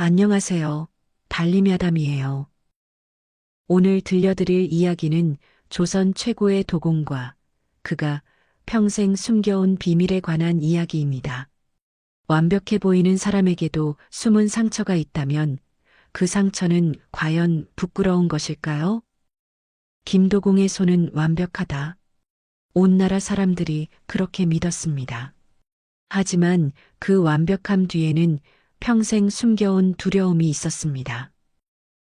안녕하세요. 달림야담이에요. 오늘 들려드릴 이야기는 조선 최고의 도공과 그가 평생 숨겨온 비밀에 관한 이야기입니다. 완벽해 보이는 사람에게도 숨은 상처가 있다면 그 상처는 과연 부끄러운 것일까요? 김도공의 손은 완벽하다. 온 나라 사람들이 그렇게 믿었습니다. 하지만 그 완벽함 뒤에는 평생 숨겨온 두려움이 있었습니다.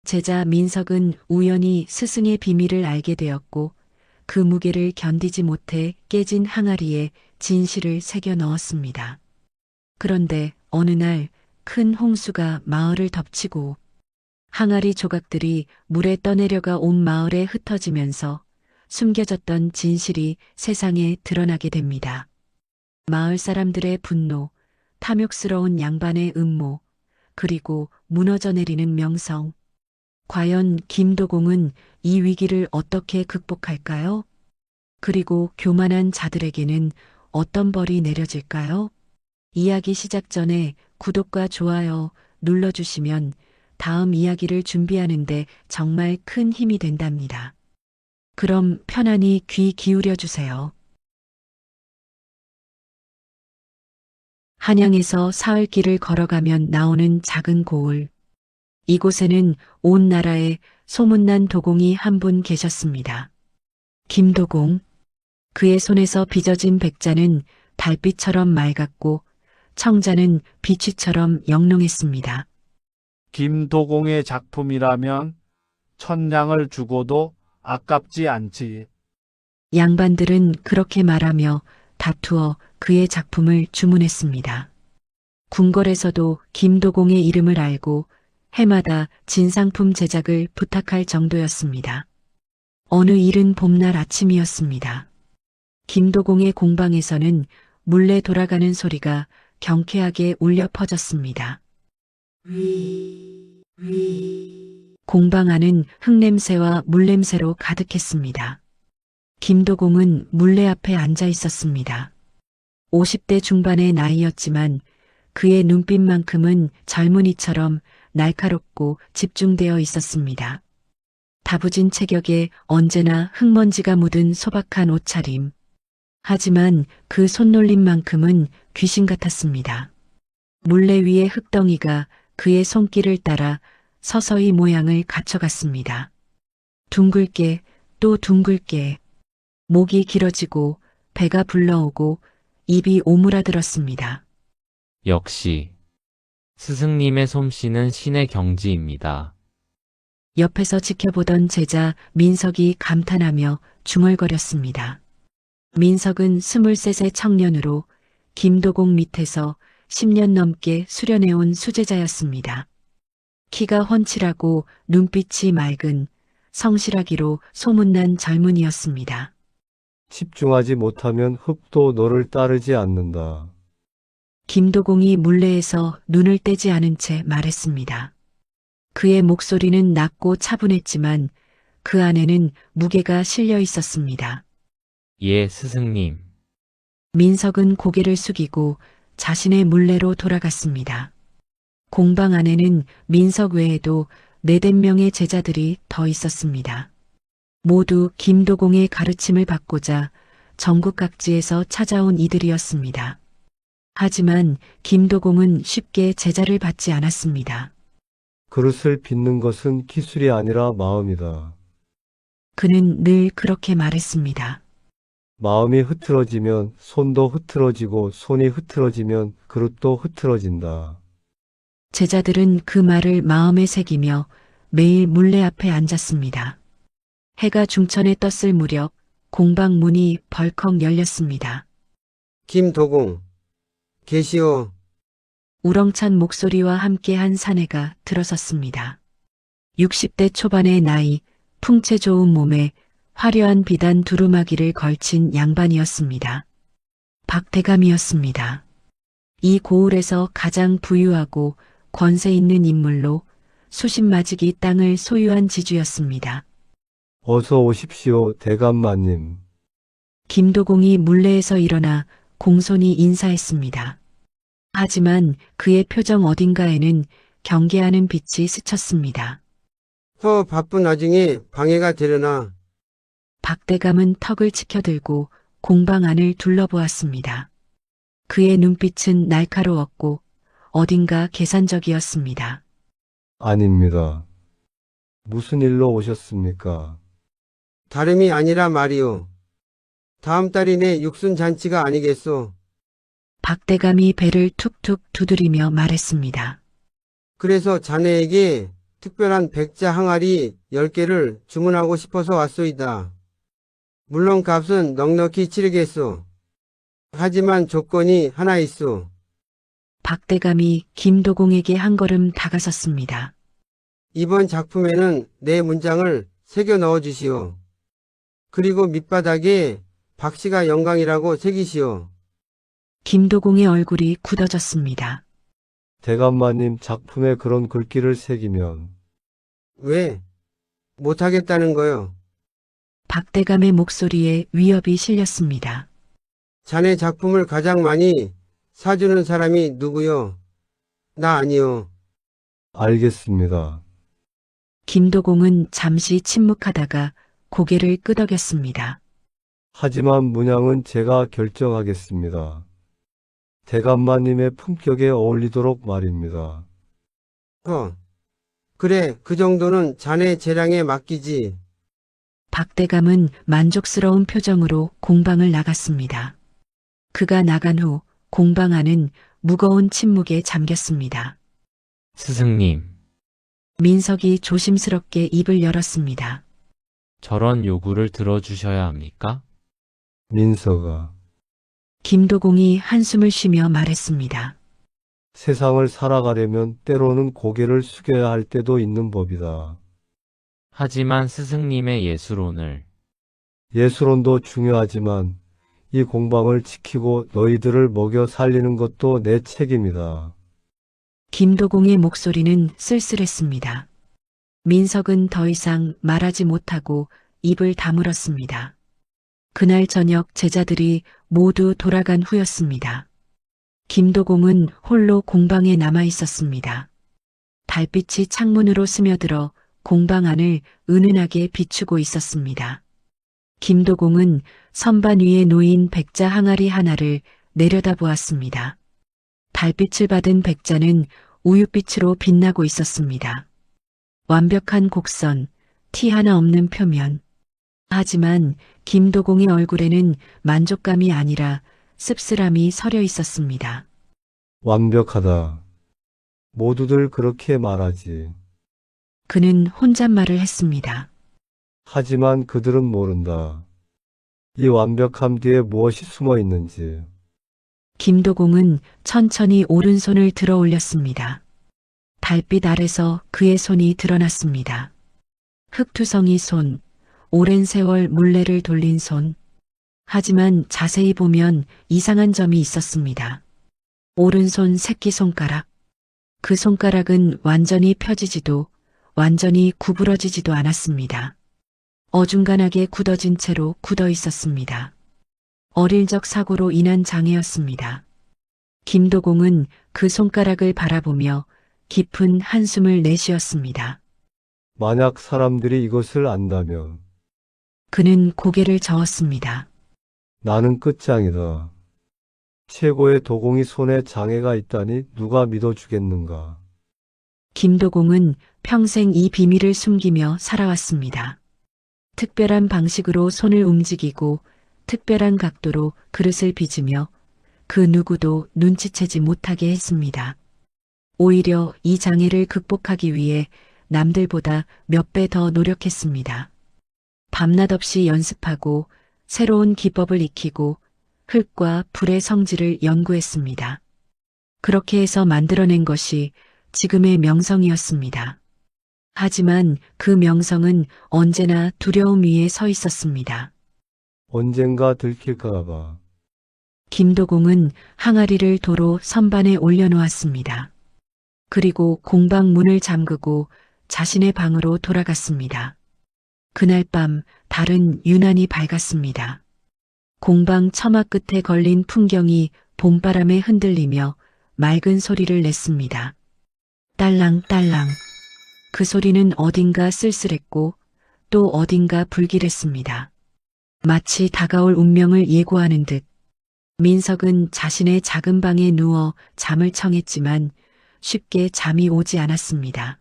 제자 민석은 우연히 스승의 비밀을 알게 되었고 그 무게를 견디지 못해 깨진 항아리에 진실을 새겨 넣었습니다. 그런데 어느 날 큰 홍수가 마을을 덮치고 항아리 조각들이 물에 떠내려가 온 마을에 흩어지면서 숨겨졌던 진실이 세상에 드러나게 됩니다. 마을 사람들의 분노, 탐욕스러운 양반의 음모, 그리고 무너져 내리는 명성. 과연 김도공은 이 위기를 어떻게 극복할까요? 그리고 교만한 자들에게는 어떤 벌이 내려질까요? 이야기 시작 전에 구독과 좋아요 눌러주시면 다음 이야기를 준비하는데 정말 큰 힘이 된답니다. 그럼 편안히 귀 기울여 주세요. 한양에서 사흘길을 걸어가면 나오는 작은 고을. 이곳에는 온 나라에 소문난 도공이 한 분 계셨습니다. 김도공. 그의 손에서 빚어진 백자는 달빛처럼 맑았고 청자는 비취처럼 영롱했습니다. 김도공의 작품이라면 천냥을 주고도 아깝지 않지. 양반들은 그렇게 말하며 다투어 그의 작품을 주문했습니다. 궁궐에서도 김도공의 이름을 알고 해마다 진상품 제작을 부탁할 정도였습니다. 어느 이른 봄날 아침이었습니다. 김도공의 공방에서는 물레 돌아가는 소리가 경쾌하게 울려 퍼졌습니다. 공방 안은 흙냄새와 물냄새로 가득했습니다. 김도공은 물레 앞에 앉아 있었습니다. 50대 중반의 나이였지만 그의 눈빛만큼은 젊은이처럼 날카롭고 집중되어 있었습니다. 다부진 체격에 언제나 흙먼지가 묻은 소박한 옷차림. 하지만 그 손놀림만큼은 귀신 같았습니다. 물레 위의 흙덩이가 그의 손길을 따라 서서히 모양을 갖춰갔습니다. 둥글게 또 둥글게 목이 길어지고 배가 불러오고 입이 오므라들었습니다. 역시 스승님의 솜씨는 신의 경지입니다. 옆에서 지켜보던 제자 민석이 감탄하며 중얼거렸습니다. 민석은 23세 청년으로 김도공 밑에서 10년 넘게 수련해온 수제자였습니다. 키가 훤칠하고 눈빛이 맑은 성실하기로 소문난 젊은이였습니다. 집중하지 못하면 흙도 너를 따르지 않는다. 김도공이 물레에서 눈을 떼지 않은 채 말했습니다. 그의 목소리는 낮고 차분했지만 그 안에는 무게가 실려 있었습니다. 예, 스승님. 민석은 고개를 숙이고 자신의 물레로 돌아갔습니다. 공방 안에는 민석 외에도 4~5명의 제자들이 더 있었습니다. 모두 김도공의 가르침을 받고자 전국 각지에서 찾아온 이들이었습니다. 하지만 김도공은 쉽게 제자를 받지 않았습니다. 그릇을 빚는 것은 기술이 아니라 마음이다. 그는 늘 그렇게 말했습니다. 마음이 흐트러지면 손도 흐트러지고 손이 흐트러지면 그릇도 흐트러진다. 제자들은 그 말을 마음에 새기며 매일 물레 앞에 앉았습니다. 해가 중천에 떴을 무렵 공방 문이 벌컥 열렸습니다. 김도공, 계시오. 우렁찬 목소리와 함께 한 사내가 들어섰습니다. 60대 초반의 나이, 풍채 좋은 몸에 화려한 비단 두루마기를 걸친 양반이었습니다. 박대감이었습니다. 이 고을에서 가장 부유하고 권세 있는 인물로 수십마지기 땅을 소유한 지주였습니다. 어서 오십시오, 대감마님. 김도공이 물레에서 일어나 공손히 인사했습니다. 하지만 그의 표정 어딘가에는 경계하는 빛이 스쳤습니다. 바쁜 와중에 방해가 되려나. 박대감은 턱을 치켜들고 공방 안을 둘러보았습니다. 그의 눈빛은 날카로웠고 어딘가 계산적이었습니다. 아닙니다. 무슨 일로 오셨습니까? 다름이 아니라 말이오. 다음 달이 내 육순 잔치가 아니겠소. 박대감이 배를 툭툭 두드리며 말했습니다. 그래서 자네에게 특별한 백자 항아리 10개를 주문하고 싶어서 왔소이다. 물론 값은 넉넉히 치르겠소. 하지만 조건이 하나 있소. 박대감이 김도공에게 한 걸음 다가섰습니다. 이번 작품에는 내 문장을 새겨 넣어 주시오. 그리고 밑바닥에 박씨가 영광이라고 새기시오. 김도공의 얼굴이 굳어졌습니다. 대감마님 작품에 그런 글귀를 새기면 왜? 못하겠다는 거요. 박대감의 목소리에 위협이 실렸습니다. 자네 작품을 가장 많이 사주는 사람이 누구요? 나 아니요. 알겠습니다. 김도공은 잠시 침묵하다가 고개를 끄덕였습니다. 하지만 문양은 제가 결정하겠습니다. 대감마님의 품격에 어울리도록 말입니다. 그래, 그 정도는 자네 재량에 맡기지. 박대감은 만족스러운 표정으로 공방을 나갔습니다. 그가 나간 후 공방 안은 무거운 침묵에 잠겼습니다. 스승님, 민석이 조심스럽게 입을 열었습니다. 저런 요구를 들어주셔야 합니까? 민서가 김도공이 한숨을 쉬며 말했습니다. 세상을 살아가려면 때로는 고개를 숙여야 할 때도 있는 법이다. 하지만 스승님의 예술혼을 예술혼도 중요하지만 이 공방을 지키고 너희들을 먹여 살리는 것도 내 책임이다. 김도공의 목소리는 쓸쓸했습니다. 민석은 더 이상 말하지 못하고 입을 다물었습니다. 그날 저녁 제자들이 모두 돌아간 후였습니다. 김도공은 홀로 공방에 남아 있었습니다. 달빛이 창문으로 스며들어 공방 안을 은은하게 비추고 있었습니다. 김도공은 선반 위에 놓인 백자 항아리 하나를 내려다보았습니다. 달빛을 받은 백자는 우윳빛으로 빛나고 있었습니다. 완벽한 곡선, 티 하나 없는 표면. 하지만 김도공의 얼굴에는 만족감이 아니라 씁쓸함이 서려 있었습니다. 완벽하다. 모두들 그렇게 말하지. 그는 혼잣말을 했습니다. 하지만 그들은 모른다. 이 완벽함 뒤에 무엇이 숨어 있는지. 김도공은 천천히 오른손을 들어 올렸습니다. 달빛 아래서 그의 손이 드러났습니다. 흙투성이 손, 오랜 세월 물레를 돌린 손. 하지만 자세히 보면 이상한 점이 있었습니다. 오른손 새끼손가락. 그 손가락은 완전히 펴지지도 완전히 구부러지지도 않았습니다. 어중간하게 굳어진 채로 굳어 있었습니다. 어릴 적 사고로 인한 장애였습니다. 김도공은 그 손가락을 바라보며 깊은 한숨을 내쉬었습니다. 만약 사람들이 이것을 안다면 그는 고개를 저었습니다. 나는 끝장이다. 최고의 도공이 손에 장애가 있다니 누가 믿어주겠는가. 김도공은 평생 이 비밀을 숨기며 살아왔습니다. 특별한 방식으로 손을 움직이고 특별한 각도로 그릇을 빚으며 그 누구도 눈치채지 못하게 했습니다. 오히려 이 장애를 극복하기 위해 남들보다 몇 배 더 노력했습니다. 밤낮 없이 연습하고 새로운 기법을 익히고 흙과 불의 성질을 연구했습니다. 그렇게 해서 만들어낸 것이 지금의 명성이었습니다. 하지만 그 명성은 언제나 두려움 위에 서 있었습니다. 언젠가 들킬까 봐. 김도공은 항아리를 도로 선반에 올려놓았습니다. 그리고 공방 문을 잠그고 자신의 방으로 돌아갔습니다. 그날 밤 달은 유난히 밝았습니다. 공방 처마 끝에 걸린 풍경이 봄바람에 흔들리며 맑은 소리를 냈습니다. 딸랑딸랑. 그 소리는 어딘가 쓸쓸했고 또 어딘가 불길했습니다. 마치 다가올 운명을 예고하는 듯. 민석은 자신의 작은 방에 누워 잠을 청했지만 쉽게 잠이 오지 않았습니다.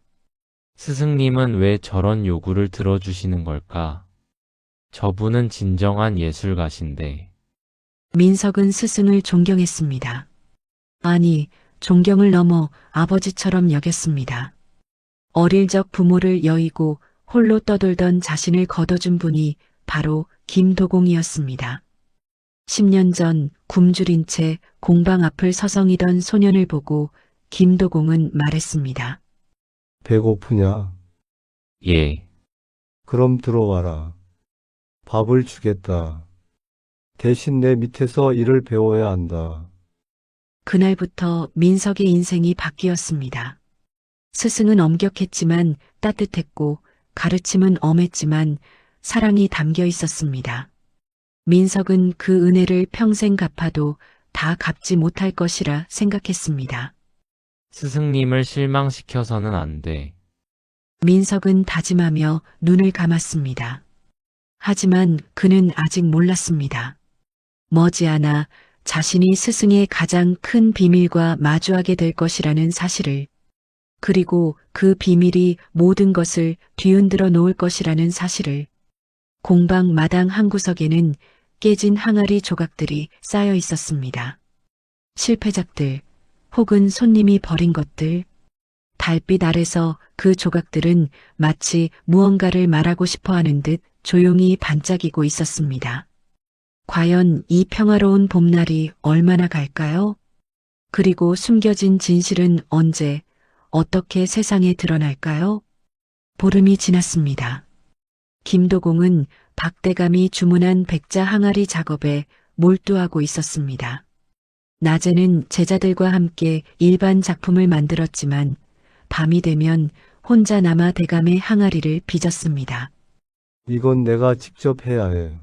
스승님은 왜 저런 요구를 들어주시는 걸까? 저분은 진정한 예술가신데. 민석은 스승을 존경했습니다. 아니, 존경을 넘어 아버지처럼 여겼습니다. 어릴 적 부모를 여의고 홀로 떠돌던 자신을 거둬준 분이 바로 김도공이었습니다. 10년 전 굶주린 채 공방 앞을 서성이던 소년을 보고 김도공은 말했습니다. 배고프냐? 예, 그럼 들어와라. 밥을 주겠다. 대신 내 밑에서 일을 배워야 한다. 그날부터 민석의 인생이 바뀌었습니다. 스승은 엄격했지만 따뜻했고 가르침은 엄했지만 사랑이 담겨 있었습니다. 민석은 그 은혜를 평생 갚아도 다 갚지 못할 것이라 생각했습니다. 스승님을 실망시켜서는 안 돼. 민석은 다짐하며 눈을 감았습니다. 하지만 그는 아직 몰랐습니다. 머지않아 자신이 스승의 가장 큰 비밀과 마주하게 될 것이라는 사실을, 그리고 그 비밀이 모든 것을 뒤흔들어 놓을 것이라는 사실을. 공방 마당 한구석에는 깨진 항아리 조각들이 쌓여 있었습니다. 실패작들, 혹은 손님이 버린 것들. 달빛 아래서 그 조각들은 마치 무언가를 말하고 싶어 하는 듯 조용히 반짝이고 있었습니다. 과연 이 평화로운 봄날이 얼마나 갈까요? 그리고 숨겨진 진실은 언제, 어떻게 세상에 드러날까요? 보름이 지났습니다. 김도공은 박대감이 주문한 백자 항아리 작업에 몰두하고 있었습니다. 낮에는 제자들과 함께 일반 작품을 만들었지만 밤이 되면 혼자 남아 대감의 항아리를 빚었습니다. 이건 내가 직접 해야 해.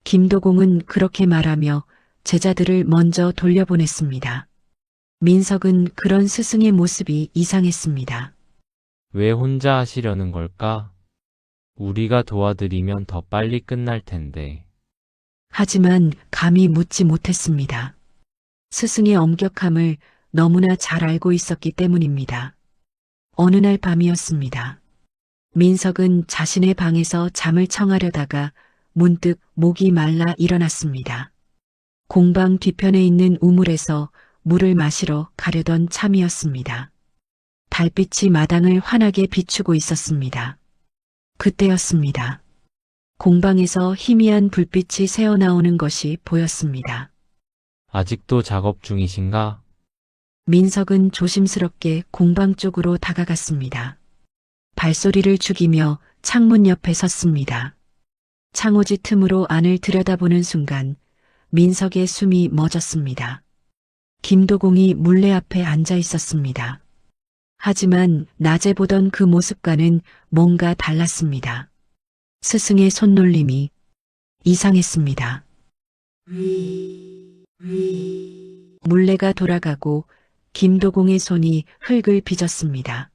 김도공은 그렇게 말하며 제자들을 먼저 돌려보냈습니다. 민석은 그런 스승의 모습이 이상했습니다. 왜 혼자 하시려는 걸까? 우리가 도와드리면 더 빨리 끝날 텐데. 하지만 감히 묻지 못했습니다. 스승의 엄격함을 너무나 잘 알고 있었기 때문입니다. 어느 날 밤이었습니다. 민석은 자신의 방에서 잠을 청하려다가 문득 목이 말라 일어났습니다. 공방 뒤편에 있는 우물에서 물을 마시러 가려던 참이었습니다. 달빛이 마당을 환하게 비추고 있었습니다. 그때였습니다. 공방에서 희미한 불빛이 새어나오는 것이 보였습니다. 아직도 작업 중이신가? 민석은 조심스럽게 공방 쪽으로 다가갔습니다. 발소리를 죽이며 창문 옆에 섰습니다. 창호지 틈으로 안을 들여다보는 순간 민석의 숨이 멎었습니다. 김도공이 물레 앞에 앉아 있었습니다. 하지만 낮에 보던 그 모습과는 뭔가 달랐습니다. 스승의 손놀림이 이상했습니다. 물레가 돌아가고 김도공의 손이 흙을 빚었습니다.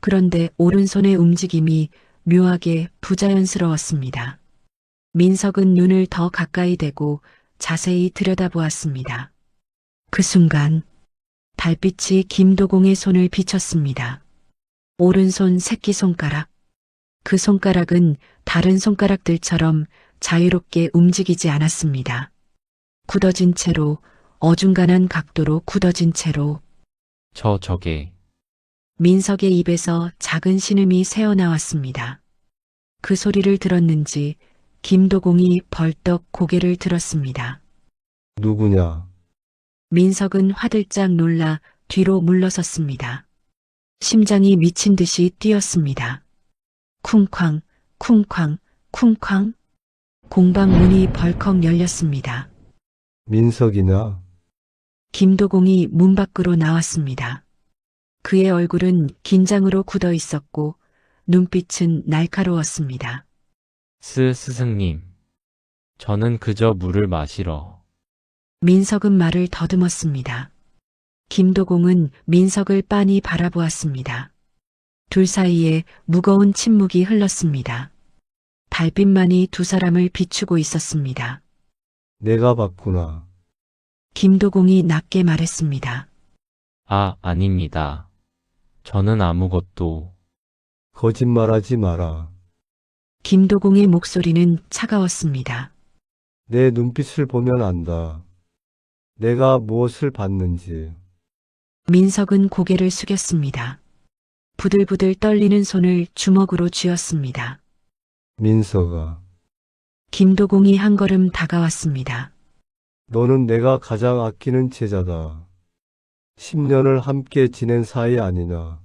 그런데 오른손의 움직임이 묘하게 부자연스러웠습니다. 민석은 눈을 더 가까이 대고 자세히 들여다보았습니다. 그 순간 달빛이 김도공의 손을 비쳤습니다. 오른손 새끼손가락. 그 손가락은 다른 손가락들처럼 자유롭게 움직이지 않았습니다. 굳어진 채로, 어중간한 각도로 굳어진 채로. 저게. 민석의 입에서 작은 신음이 새어나왔습니다. 그 소리를 들었는지 김도공이 벌떡 고개를 들었습니다. 누구냐? 민석은 화들짝 놀라 뒤로 물러섰습니다. 심장이 미친 듯이 뛰었습니다. 쿵쾅, 쿵쾅, 쿵쾅. 공방 문이 벌컥 열렸습니다. 민석이냐? 김도공이 문 밖으로 나왔습니다. 그의 얼굴은 긴장으로 굳어 있었고 눈빛은 날카로웠습니다. 스승님. 저는 그저 물을 마시러. 민석은 말을 더듬었습니다. 김도공은 민석을 빤히 바라보았습니다. 둘 사이에 무거운 침묵이 흘렀습니다. 달빛만이 두 사람을 비추고 있었습니다. 내가 봤구나. 김도공이 낮게 말했습니다. 아, 아닙니다. 저는 아무것도. 거짓말하지 마라. 김도공의 목소리는 차가웠습니다. 내 눈빛을 보면 안다. 내가 무엇을 봤는지. 민석은 고개를 숙였습니다. 부들부들 떨리는 손을 주먹으로 쥐었습니다. 민서가, 김도공이 한 걸음 다가왔습니다. 너는 내가 가장 아끼는 제자다. 10년을 함께 지낸 사이 아니냐.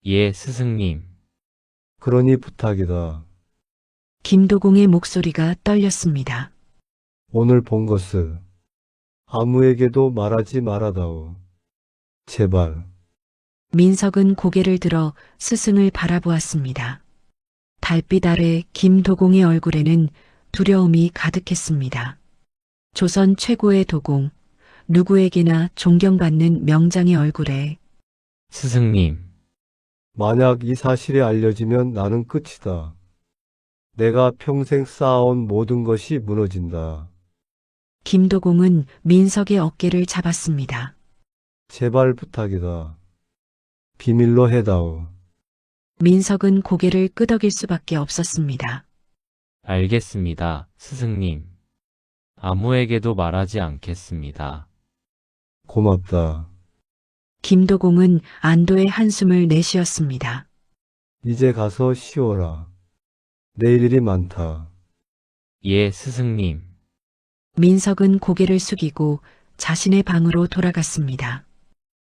예, 스승님. 그러니 부탁이다. 김도공의 목소리가 떨렸습니다. 오늘 본 것을 아무에게도 말하지 말아다오. 제발. 민석은 고개를 들어 스승을 바라보았습니다. 달빛 아래 김도공의 얼굴에는 두려움이 가득했습니다. 조선 최고의 도공, 누구에게나 존경받는 명장의 얼굴에 스승님. 만약 이 사실이 알려지면 나는 끝이다. 내가 평생 쌓아온 모든 것이 무너진다. 김도공은 민석의 어깨를 잡았습니다. 제발 부탁이다. 비밀로 해다오. 민석은 고개를 끄덕일 수밖에 없었습니다. 알겠습니다, 스승님. 아무에게도 말하지 않겠습니다. 고맙다. 김도공은 안도의 한숨을 내쉬었습니다. 이제 가서 쉬어라. 내일 일이 많다. 예, 스승님. 민석은 고개를 숙이고 자신의 방으로 돌아갔습니다.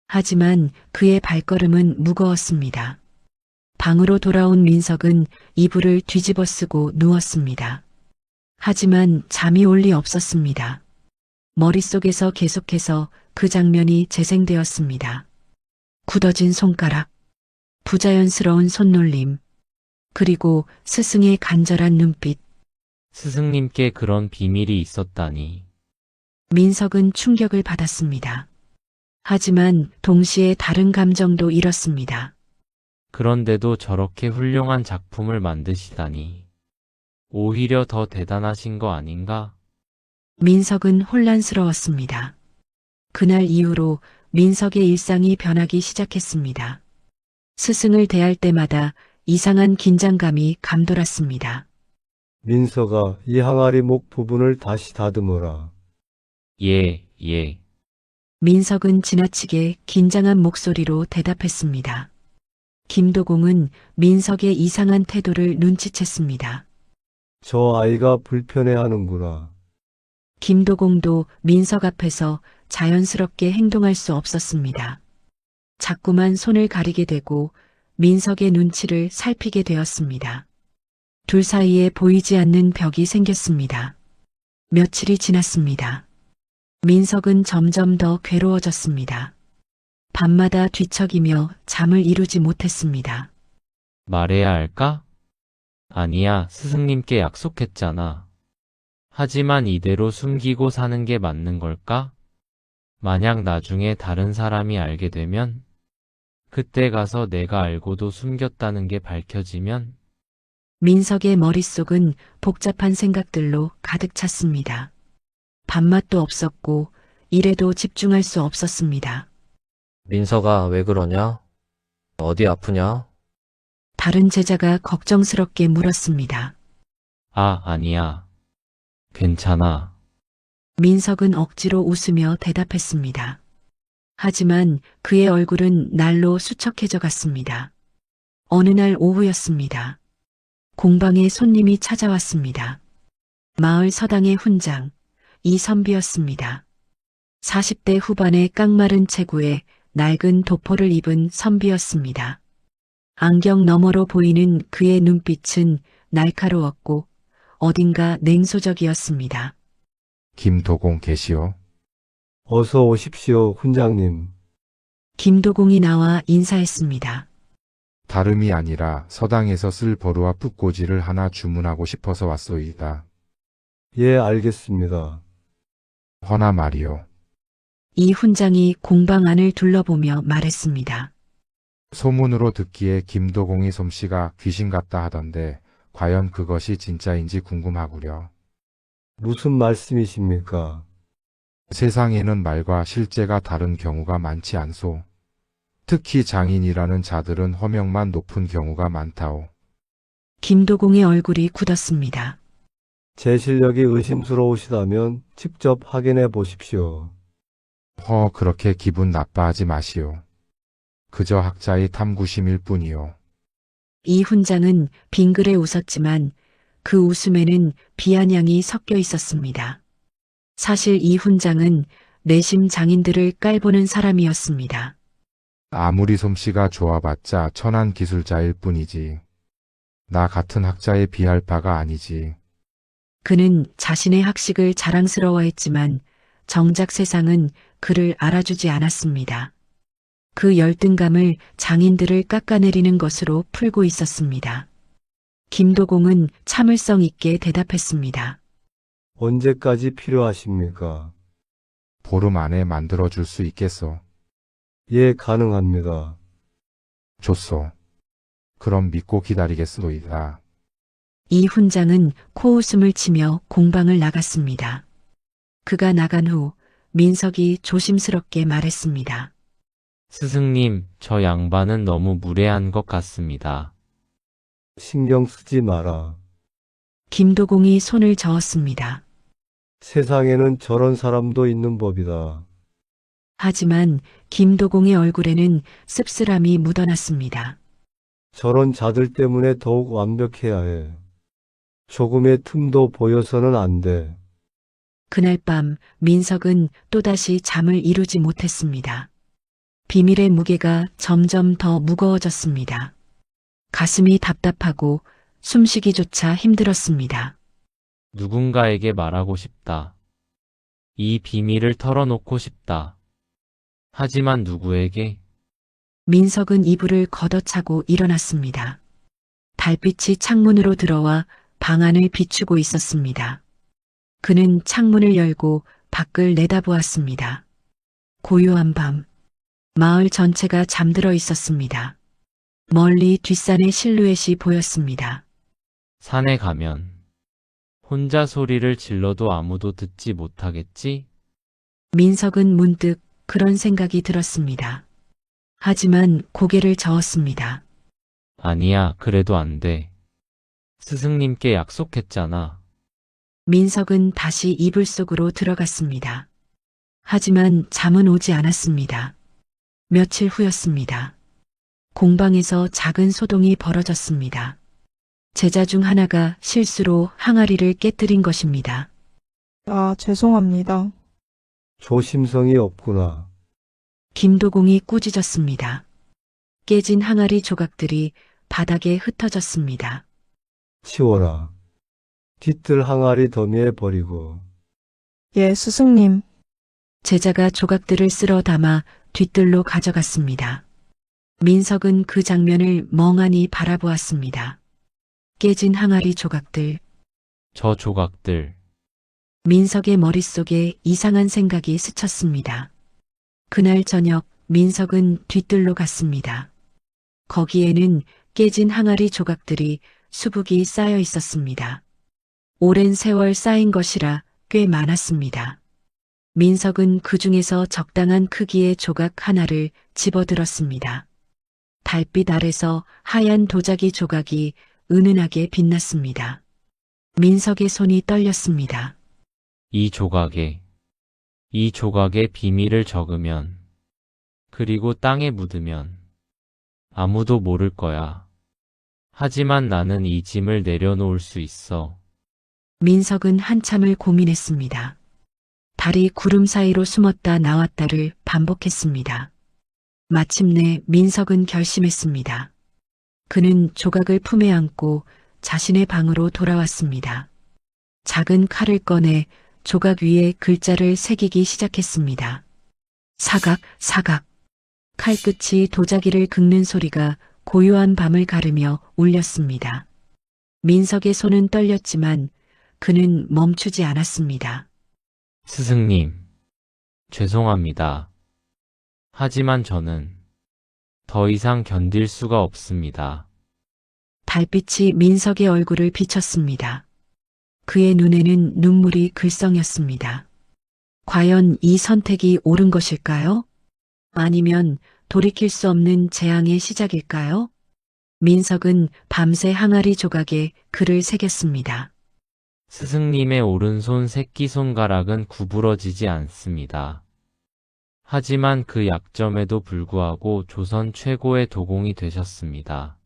하지만 그의 발걸음은 무거웠습니다. 방으로 돌아온 민석은 이불을 뒤집어 쓰고 누웠습니다. 하지만 잠이 올 리 없었습니다. 머릿속에서 계속해서 그 장면이 재생되었습니다. 굳어진 손가락, 부자연스러운 손놀림, 그리고 스승의 간절한 눈빛. 스승님께 그런 비밀이 있었다니. 민석은 충격을 받았습니다. 하지만 동시에 다른 감정도 일었습니다. 그런데도 저렇게 훌륭한 작품을 만드시다니. 오히려 더 대단하신 거 아닌가? 민석은 혼란스러웠습니다. 그날 이후로 민석의 일상이 변하기 시작했습니다. 스승을 대할 때마다 이상한 긴장감이 감돌았습니다. 민서가 이 항아리 목 부분을 다시 다듬어라. 예, 예. 민석은 지나치게 긴장한 목소리로 대답했습니다. 김도공은 민석의 이상한 태도를 눈치챘습니다. 저 아이가 불편해하는구나. 김도공도 민석 앞에서 자연스럽게 행동할 수 없었습니다. 자꾸만 손을 가리게 되고 민석의 눈치를 살피게 되었습니다. 둘 사이에 보이지 않는 벽이 생겼습니다. 며칠이 지났습니다. 민석은 점점 더 괴로워졌습니다. 밤마다 뒤척이며 잠을 이루지 못했습니다. 말해야 할까? 아니야, 스승님께 약속했잖아. 하지만 이대로 숨기고 사는 게 맞는 걸까? 만약 나중에 다른 사람이 알게 되면? 그때 가서 내가 알고도 숨겼다는 게 밝혀지면? 민석의 머릿속은 복잡한 생각들로 가득 찼습니다. 밥맛도 없었고 일에도 집중할 수 없었습니다. 민서가 왜 그러냐? 어디 아프냐? 다른 제자가 걱정스럽게 물었습니다. 아, 아니야. 괜찮아. 민석은 억지로 웃으며 대답했습니다. 하지만 그의 얼굴은 날로 수척해져 갔습니다. 어느 날 오후였습니다. 공방에 손님이 찾아왔습니다. 마을 서당의 훈장, 이선비였습니다. 40대 후반의 깡마른 체구에 낡은 도포를 입은 선비였습니다. 안경 너머로 보이는 그의 눈빛은 날카로웠고 어딘가 냉소적이었습니다. 김도공 계시오. 어서 오십시오, 훈장님. 김도공이 나와 인사했습니다. 다름이 아니라 서당에서 쓸 버루와 풋꽂이를 하나 주문하고 싶어서 왔소이다. 예, 알겠습니다. 허나 말이오. 이 훈장이 공방 안을 둘러보며 말했습니다. 소문으로 듣기에 김도공이 솜씨가 귀신 같다 하던데 과연 그것이 진짜인지 궁금하구려. 무슨 말씀이십니까? 세상에는 말과 실제가 다른 경우가 많지 않소. 특히 장인이라는 자들은 허명만 높은 경우가 많다오. 김도공의 얼굴이 굳었습니다. 제 실력이 의심스러우시다면 직접 확인해 보십시오. 그렇게 기분 나빠하지 마시오. 그저 학자의 탐구심일 뿐이요. 이 훈장은 빙그레 웃었지만 그 웃음에는 비아냥이 섞여 있었습니다. 사실 이 훈장은 내심 장인들을 깔보는 사람이었습니다. 아무리 솜씨가 좋아봤자 천한 기술자일 뿐이지. 나 같은 학자에 비할 바가 아니지. 그는 자신의 학식을 자랑스러워했지만 정작 세상은 그를 알아주지 않았습니다. 그 열등감을 장인들을 깎아내리는 것으로 풀고 있었습니다. 김도공은 참을성 있게 대답했습니다. 언제까지 필요하십니까? 보름 안에 만들어줄 수 있겠소. 예, 가능합니다. 좋소. 그럼 믿고 기다리겠소이다. 이 훈장은 코웃음을 치며 공방을 나갔습니다. 그가 나간 후 민석이 조심스럽게 말했습니다. 스승님, 저 양반은 너무 무례한 것 같습니다. 신경 쓰지 마라. 김도공이 손을 저었습니다. 세상에는 저런 사람도 있는 법이다. 하지만 김도공의 얼굴에는 씁쓸함이 묻어났습니다. 저런 자들 때문에 더욱 완벽해야 해. 조금의 틈도 보여서는 안 돼. 그날 밤 민석은 또다시 잠을 이루지 못했습니다. 비밀의 무게가 점점 더 무거워졌습니다. 가슴이 답답하고 숨쉬기조차 힘들었습니다. 누군가에게 말하고 싶다. 이 비밀을 털어놓고 싶다. 하지만 누구에게? 민석은 이불을 걷어차고 일어났습니다. 달빛이 창문으로 들어와 방 안을 비추고 있었습니다. 그는 창문을 열고 밖을 내다보았습니다. 고요한 밤, 마을 전체가 잠들어 있었습니다. 멀리 뒷산의 실루엣이 보였습니다. 산에 가면 혼자 소리를 질러도 아무도 듣지 못하겠지? 민석은 문득 그런 생각이 들었습니다. 하지만 고개를 저었습니다. 아니야, 그래도 안 돼. 스승님께 약속했잖아. 민석은 다시 이불 속으로 들어갔습니다. 하지만 잠은 오지 않았습니다. 며칠 후였습니다. 공방에서 작은 소동이 벌어졌습니다. 제자 중 하나가 실수로 항아리를 깨뜨린 것입니다. 아, 죄송합니다. 조심성이 없구나. 김도공이 꾸짖었습니다. 깨진 항아리 조각들이 바닥에 흩어졌습니다. 치워라. 뒤뜰 항아리 더미에 버리고. 예, 스승님. 제자가 조각들을 쓸어 담아 뒤뜰로 가져갔습니다. 민석은 그 장면을 멍하니 바라보았습니다. 깨진 항아리 조각들, 저 조각들. 민석의 머릿속에 이상한 생각이 스쳤습니다. 그날 저녁 민석은 뒤뜰로 갔습니다. 거기에는 깨진 항아리 조각들이 수북이 쌓여 있었습니다. 오랜 세월 쌓인 것이라 꽤 많았습니다. 민석은 그 중에서 적당한 크기의 조각 하나를 집어들었습니다. 달빛 아래서 하얀 도자기 조각이 은은하게 빛났습니다. 민석의 손이 떨렸습니다. 이 조각에 비밀을 적으면, 그리고 땅에 묻으면 아무도 모를 거야. 하지만 나는 이 짐을 내려놓을 수 있어. 민석은 한참을 고민했습니다. 달이 구름 사이로 숨었다 나왔다를 반복했습니다. 마침내 민석은 결심했습니다. 그는 조각을 품에 안고 자신의 방으로 돌아왔습니다. 작은 칼을 꺼내 조각 위에 글자를 새기기 시작했습니다. 사각, 사각. 칼끝이 도자기를 긁는 소리가 고요한 밤을 가르며 울렸습니다. 민석의 손은 떨렸지만 그는 멈추지 않았습니다. 스승님, 죄송합니다. 하지만 저는 더 이상 견딜 수가 없습니다. 달빛이 민석의 얼굴을 비쳤습니다. 그의 눈에는 눈물이 글썽였습니다. 과연 이 선택이 옳은 것일까요? 아니면 돌이킬 수 없는 재앙의 시작일까요? 민석은 밤새 항아리 조각에 글을 새겼습니다. 스승님의 오른손 새끼손가락은 구부러지지 않습니다. 하지만 그 약점에도 불구하고 조선 최고의 도공이 되셨습니다.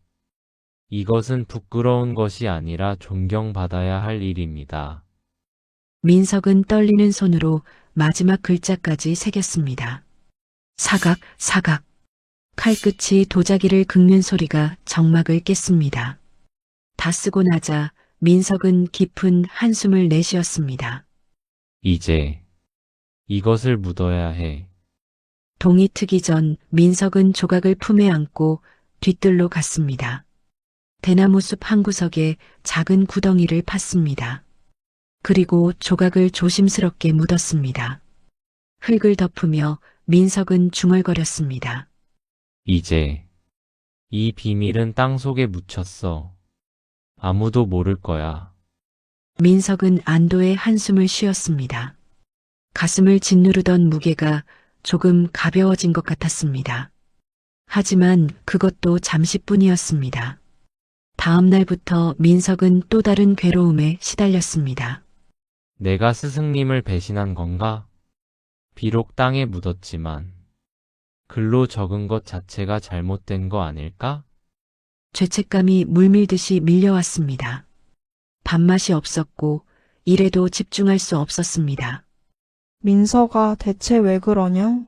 이것은 부끄러운 것이 아니라 존경받아야 할 일입니다. 민석은 떨리는 손으로 마지막 글자까지 새겼습니다. 사각, 사각. 칼끝이 도자기를 긁는 소리가 정막을 깼습니다. 다 쓰고 나자 민석은 깊은 한숨을 내쉬었습니다. 이제 이것을 묻어야 해. 동이 트기 전 민석은 조각을 품에 안고 뒤뜰로 갔습니다. 대나무 숲 한 구석에 작은 구덩이를 팠습니다. 그리고 조각을 조심스럽게 묻었습니다. 흙을 덮으며 민석은 중얼거렸습니다. 이제 이 비밀은 땅속에 묻혔어. 아무도 모를 거야. 민석은 안도의 한숨을 쉬었습니다. 가슴을 짓누르던 무게가 조금 가벼워진 것 같았습니다. 하지만 그것도 잠시뿐이었습니다. 다음 날부터 민석은 또 다른 괴로움에 시달렸습니다. 내가 스승님을 배신한 건가? 비록 땅에 묻었지만 글로 적은 것 자체가 잘못된 거 아닐까? 죄책감이 물밀듯이 밀려왔습니다. 밥맛이 없었고 일에도 집중할 수 없었습니다. 민서가 대체 왜 그러냐?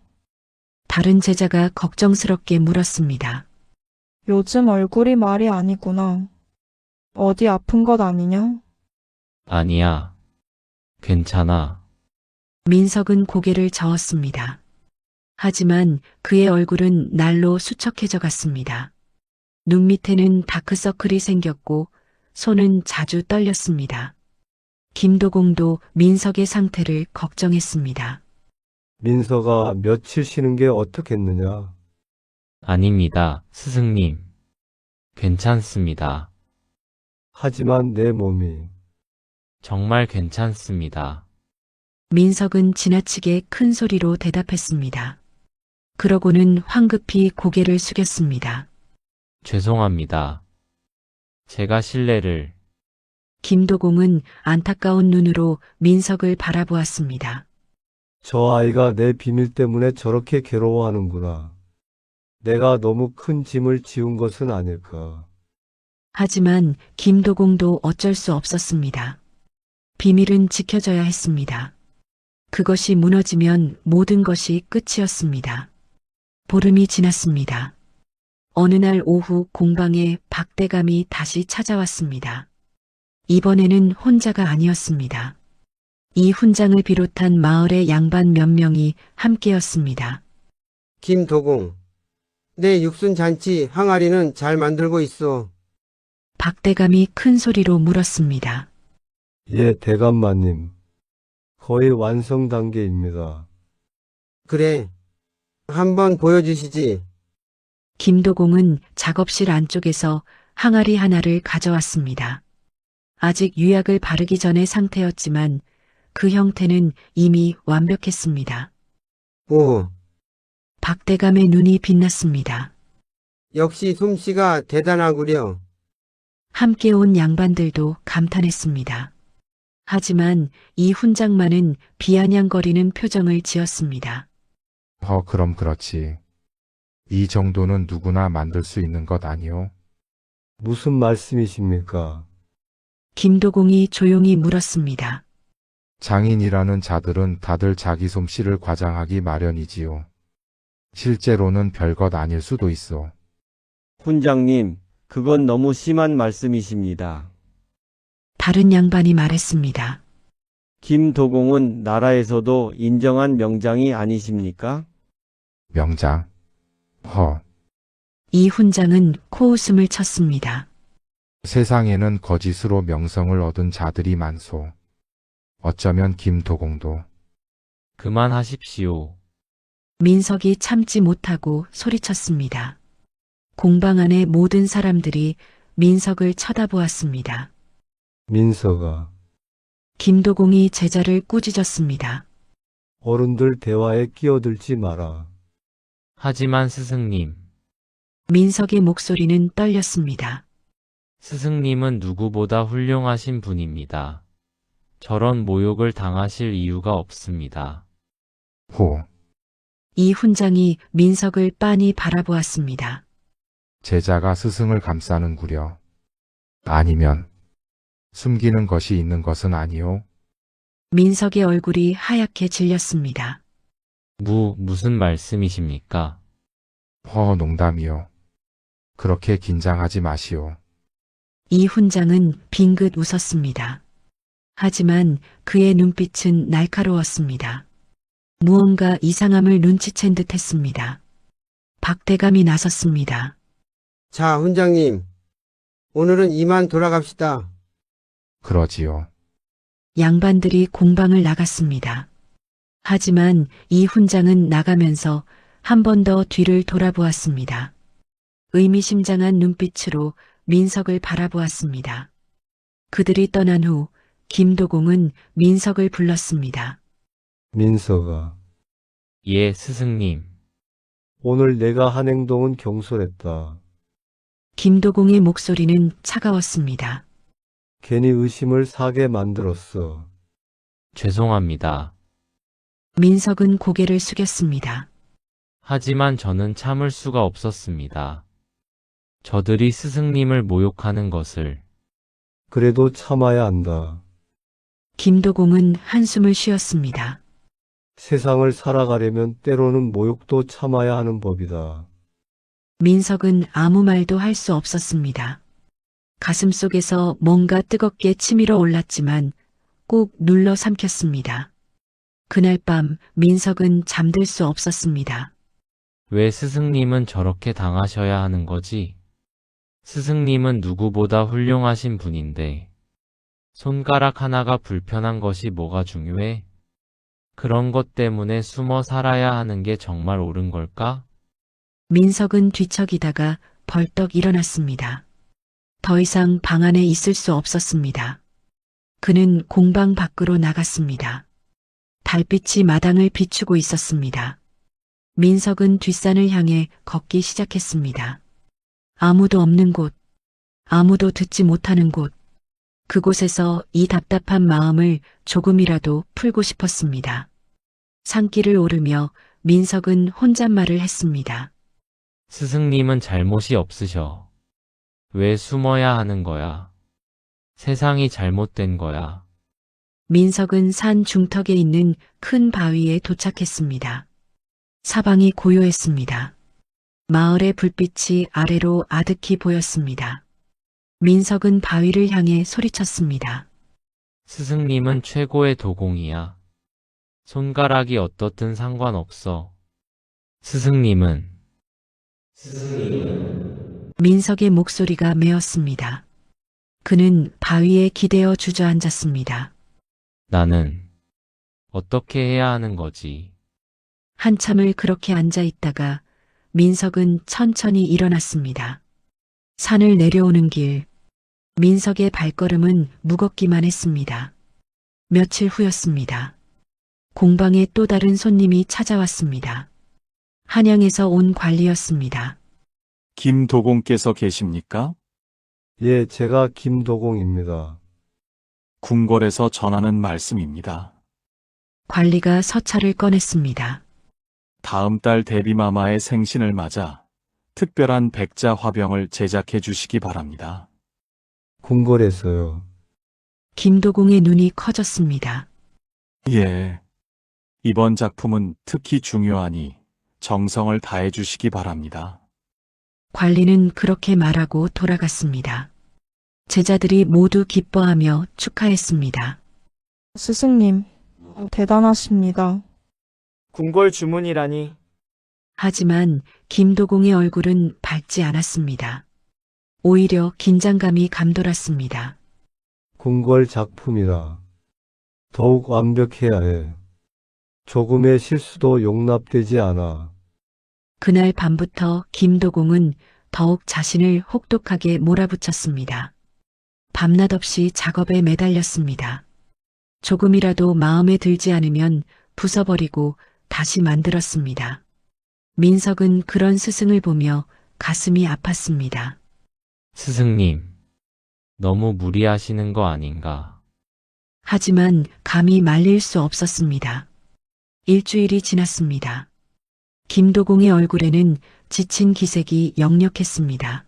다른 제자가 걱정스럽게 물었습니다. 요즘 얼굴이 말이 아니구나. 어디 아픈 것 아니냐? 아니야. 괜찮아. 민석은 고개를 저었습니다. 하지만 그의 얼굴은 날로 수척해져 갔습니다. 눈 밑에는 다크서클이 생겼고 손은 자주 떨렸습니다. 김도공도 민석의 상태를 걱정했습니다. 민서가 며칠 쉬는 게 어떻겠느냐? 아닙니다, 스승님. 괜찮습니다. 하지만 내 몸이 정말 괜찮습니다. 민석은 지나치게 큰 소리로 대답했습니다. 그러고는 황급히 고개를 숙였습니다. 죄송합니다. 제가 신뢰를... 김도공은 안타까운 눈으로 민석을 바라보았습니다. 저 아이가 내 비밀 때문에 저렇게 괴로워하는구나. 내가 너무 큰 짐을 지운 것은 아닐까. 하지만 김도공도 어쩔 수 없었습니다. 비밀은 지켜져야 했습니다. 그것이 무너지면 모든 것이 끝이었습니다. 보름이 지났습니다. 어느 날 오후 공방에 박대감이 다시 찾아왔습니다. 이번에는 혼자가 아니었습니다. 이 훈장을 비롯한 마을의 양반 몇 명이 함께였습니다. 김도공, 내 육순잔치 항아리는 잘 만들고 있어. 박대감이 큰 소리로 물었습니다. 예, 대감마님. 거의 완성 단계입니다. 그래, 한번 보여주시지. 김도공은 작업실 안쪽에서 항아리 하나를 가져왔습니다. 아직 유약을 바르기 전의 상태였지만 그 형태는 이미 완벽했습니다. 오, 박대감의 눈이 빛났습니다. 역시 솜씨가 대단하구려. 함께 온 양반들도 감탄했습니다. 하지만 이 훈장만은 비아냥거리는 표정을 지었습니다. 그럼 그렇지. 이 정도는 누구나 만들 수 있는 것 아니오? 무슨 말씀이십니까? 김도공이 조용히 물었습니다. 장인이라는 자들은 다들 자기 솜씨를 과장하기 마련이지요. 실제로는 별것 아닐 수도 있어. 훈장님, 그건 너무 심한 말씀이십니다. 다른 양반이 말했습니다. 김도공은 나라에서도 인정한 명장이 아니십니까? 명장. 이 훈장은 코웃음을 쳤습니다. 세상에는 거짓으로 명성을 얻은 자들이 많소. 어쩌면 김도공도. 그만하십시오. 민석이 참지 못하고 소리쳤습니다. 공방 안의 모든 사람들이 민석을 쳐다보았습니다. 민석아, 김도공이 제자를 꾸짖었습니다. 어른들 대화에 끼어들지 마라. 하지만 스승님, 민석의 목소리는 떨렸습니다. 스승님은 누구보다 훌륭하신 분입니다. 저런 모욕을 당하실 이유가 없습니다. 호, 이 훈장이 민석을 빤히 바라보았습니다. 제자가 스승을 감싸는구려. 아니면 숨기는 것이 있는 것은 아니오. 민석의 얼굴이 하얗게 질렸습니다. 무슨 말씀이십니까? 농담이요. 그렇게 긴장하지 마시오. 이 훈장은 빙긋 웃었습니다. 하지만 그의 눈빛은 날카로웠습니다. 무언가 이상함을 눈치챈 듯 했습니다. 박대감이 나섰습니다. 자, 훈장님. 오늘은 이만 돌아갑시다. 그러지요. 양반들이 공방을 나갔습니다. 하지만 이 훈장은 나가면서 한 번 더 뒤를 돌아보았습니다. 의미심장한 눈빛으로 민석을 바라보았습니다. 그들이 떠난 후 김도공은 민석을 불렀습니다. 민석아, 예, 스승님. 오늘 내가 한 행동은 경솔했다. 김도공의 목소리는 차가웠습니다. 괜히 의심을 사게 만들었어. 죄송합니다. 민석은 고개를 숙였습니다. 하지만 저는 참을 수가 없었습니다. 저들이 스승님을 모욕하는 것을. 그래도 참아야 한다. 김도공은 한숨을 쉬었습니다. 세상을 살아가려면 때로는 모욕도 참아야 하는 법이다. 민석은 아무 말도 할 수 없었습니다. 가슴 속에서 뭔가 뜨겁게 치밀어 올랐지만 꼭 눌러 삼켰습니다. 그날 밤 민석은 잠들 수 없었습니다. 왜 스승님은 저렇게 당하셔야 하는 거지? 스승님은 누구보다 훌륭하신 분인데 손가락 하나가 불편한 것이 뭐가 중요해? 그런 것 때문에 숨어 살아야 하는 게 정말 옳은 걸까? 민석은 뒤척이다가 벌떡 일어났습니다. 더 이상 방 안에 있을 수 없었습니다. 그는 공방 밖으로 나갔습니다. 달빛이 마당을 비추고 있었습니다. 민석은 뒷산을 향해 걷기 시작했습니다. 아무도 없는 곳, 아무도 듣지 못하는 곳, 그곳에서 이 답답한 마음을 조금이라도 풀고 싶었습니다. 산길을 오르며 민석은 혼잣말을 했습니다. 스승님은 잘못이 없으셔. 왜 숨어야 하는 거야? 세상이 잘못된 거야. 민석은 산 중턱에 있는 큰 바위에 도착했습니다. 사방이 고요했습니다. 마을의 불빛이 아래로 아득히 보였습니다. 민석은 바위를 향해 소리쳤습니다. 스승님은 최고의 도공이야. 손가락이 어떻든 상관없어. 스승님은 민석의 목소리가 메었습니다. 그는 바위에 기대어 주저앉았습니다. 나는 어떻게 해야 하는 거지? 한참을 그렇게 앉아 있다가 민석은 천천히 일어났습니다. 산을 내려오는 길, 민석의 발걸음은 무겁기만 했습니다. 며칠 후였습니다. 공방에 또 다른 손님이 찾아왔습니다. 한양에서 온 관리였습니다. 김도공께서 계십니까? 예, 제가 김도공입니다. 궁궐에서 전하는 말씀입니다. 관리가 서찰을 꺼냈습니다. 다음 달 대비마마의 생신을 맞아 특별한 백자 화병을 제작해 주시기 바랍니다. 궁궐에서요. 김도공의 눈이 커졌습니다. 예. 이번 작품은 특히 중요하니 정성을 다해 주시기 바랍니다. 관리는 그렇게 말하고 돌아갔습니다. 제자들이 모두 기뻐하며 축하했습니다. 스승님, 대단하십니다. 궁궐 주문이라니. 하지만 김도공의 얼굴은 밝지 않았습니다. 오히려 긴장감이 감돌았습니다. 궁궐 작품이라 더욱 완벽해야 해. 조금의 실수도 용납되지 않아. 그날 밤부터 김도공은 더욱 자신을 혹독하게 몰아붙였습니다. 밤낮 없이 작업에 매달렸습니다. 조금이라도 마음에 들지 않으면 부숴버리고 다시 만들었습니다. 민석은 그런 스승을 보며 가슴이 아팠습니다. 스승님, 너무 무리하시는 거 아닌가? 하지만 감히 말릴 수 없었습니다. 일주일이 지났습니다. 김도공의 얼굴에는 지친 기색이 역력했습니다.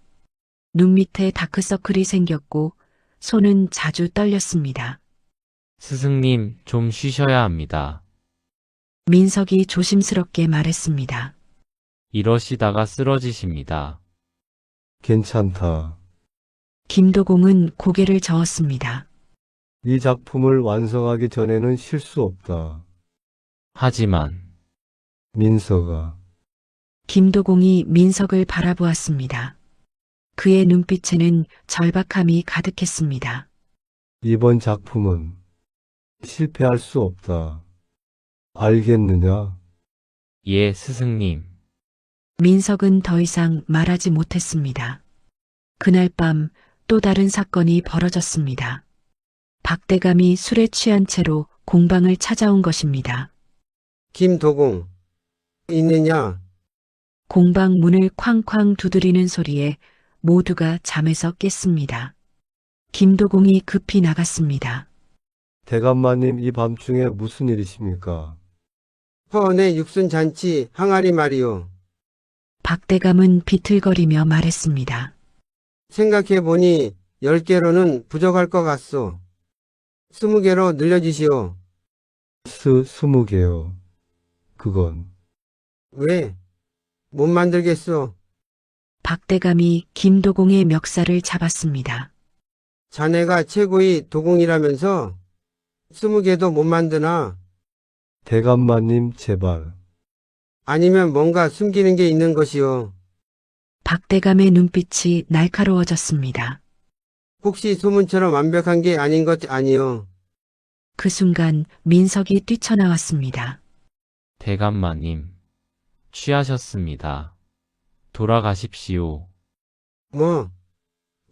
눈 밑에 다크서클이 생겼고 손은 자주 떨렸습니다. 스승님, 좀 쉬셔야 합니다. 민석이 조심스럽게 말했습니다. 이러시다가 쓰러지십니다. 괜찮다. 김도공은 고개를 저었습니다. 이 작품을 완성하기 전에는 실수 없다. 하지만 민서가 김도공이 민석을 바라보았습니다. 그의 눈빛에는 절박함이 가득했습니다. 이번 작품은 실패할 수 없다. 알겠느냐? 예, 스승님. 민석은 더 이상 말하지 못했습니다. 그날 밤 또 다른 사건이 벌어졌습니다. 박대감이 술에 취한 채로 공방을 찾아온 것입니다. 김도공, 있느냐? 공방 문을 쾅쾅 두드리는 소리에 모두가 잠에서 깼습니다. 김도공이 급히 나갔습니다. 대감마님, 이 밤중에 무슨 일이십니까? 허언의 육순잔치 항아리 말이오. 박대감은 비틀거리며 말했습니다. 생각해보니 10개로는 부족할 것 같소. 20개로 늘려주시오. 20개요. 그건 왜? 못 만들겠소. 박대감이 김도공의 멱살을 잡았습니다. 자네가 최고의 도공이라면서 20개도 못 만드나? 대감마님, 제발. 아니면 뭔가 숨기는 게 있는 것이오. 박대감의 눈빛이 날카로워졌습니다. 혹시 소문처럼 완벽한 게 아닌 것 아니오. 그 순간 민석이 뛰쳐나왔습니다. 대감마님, 취하셨습니다. 돌아가십시오. 뭐?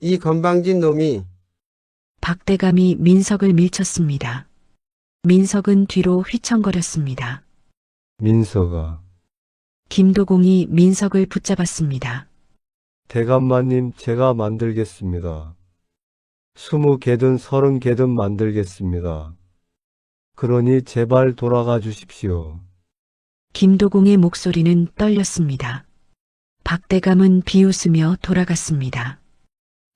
이 건방진 놈이. 박대감이 민석을 밀쳤습니다. 민석은 뒤로 휘청거렸습니다. 민서가 김도공이 민석을 붙잡았습니다. 대감마님, 제가 만들겠습니다. 20개든 30개든 만들겠습니다. 그러니 제발 돌아가 주십시오. 김도공의 목소리는 떨렸습니다. 박대감은 비웃으며 돌아갔습니다.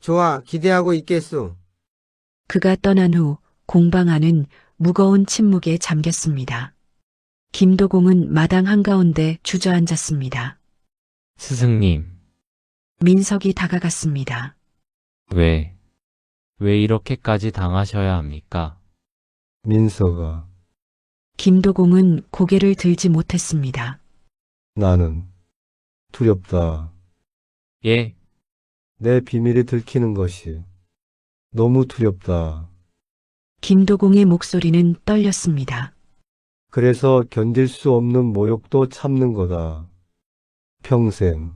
좋아, 기대하고 있겠소. 그가 떠난 후 공방 안은 무거운 침묵에 잠겼습니다. 김도공은 마당 한가운데 주저앉았습니다. 스승님, 민석이 다가갔습니다. 왜 이렇게까지 당하셔야 합니까? 민서가 김도공은 고개를 들지 못했습니다. 나는 두렵다. 예, 내 비밀이 들키는 것이 너무 두렵다. 김도공의 목소리는 떨렸습니다. 그래서 견딜 수 없는 모욕도 참는 거다. 평생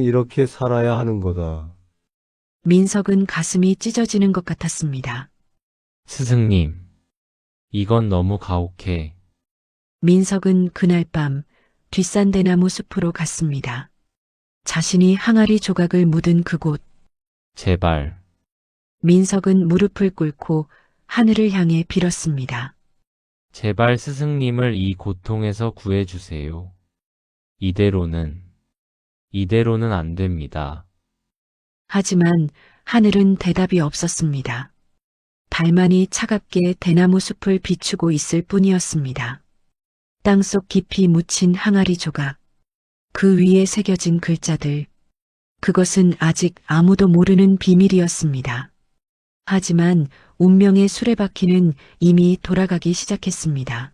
이렇게 살아야 하는 거다. 민석은 가슴이 찢어지는 것 같았습니다. 스승님, 이건 너무 가혹해. 민석은 그날 밤 뒷산대나무 숲으로 갔습니다. 자신이 항아리 조각을 묻은 그곳, 제발, 민석은 무릎을 꿇고 하늘을 향해 빌었습니다. 제발 스승님을 이 고통에서 구해주세요. 이대로는 안 됩니다. 하지만 하늘은 대답이 없었습니다. 달만이 차갑게 대나무 숲을 비추고 있을 뿐이었습니다. 땅속 깊이 묻힌 항아리 조각, 그 위에 새겨진 글자들, 그것은 아직 아무도 모르는 비밀이었습니다. 하지만 운명의 수레바퀴는 이미 돌아가기 시작했습니다.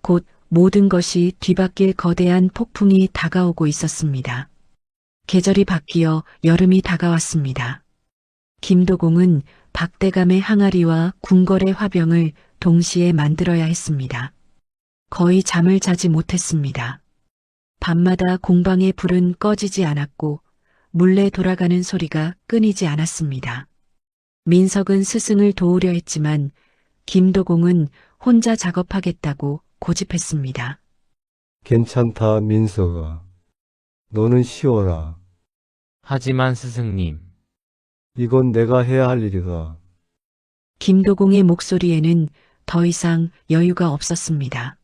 곧 모든 것이 뒤바뀔 거대한 폭풍이 다가오고 있었습니다. 계절이 바뀌어 여름이 다가왔습니다. 김도공은 박대감의 항아리와 궁궐의 화병을 동시에 만들어야 했습니다. 거의 잠을 자지 못했습니다. 밤마다 공방의 불은 꺼지지 않았고 몰래 돌아가는 소리가 끊이지 않았습니다. 민석은 스승을 도우려 했지만 김도공은 혼자 작업하겠다고 고집했습니다. 괜찮다, 민석아. 너는 쉬어라. 하지만 스승님, 이건 내가 해야 할 일이다. 김도공의 목소리에는 더 이상 여유가 없었습니다.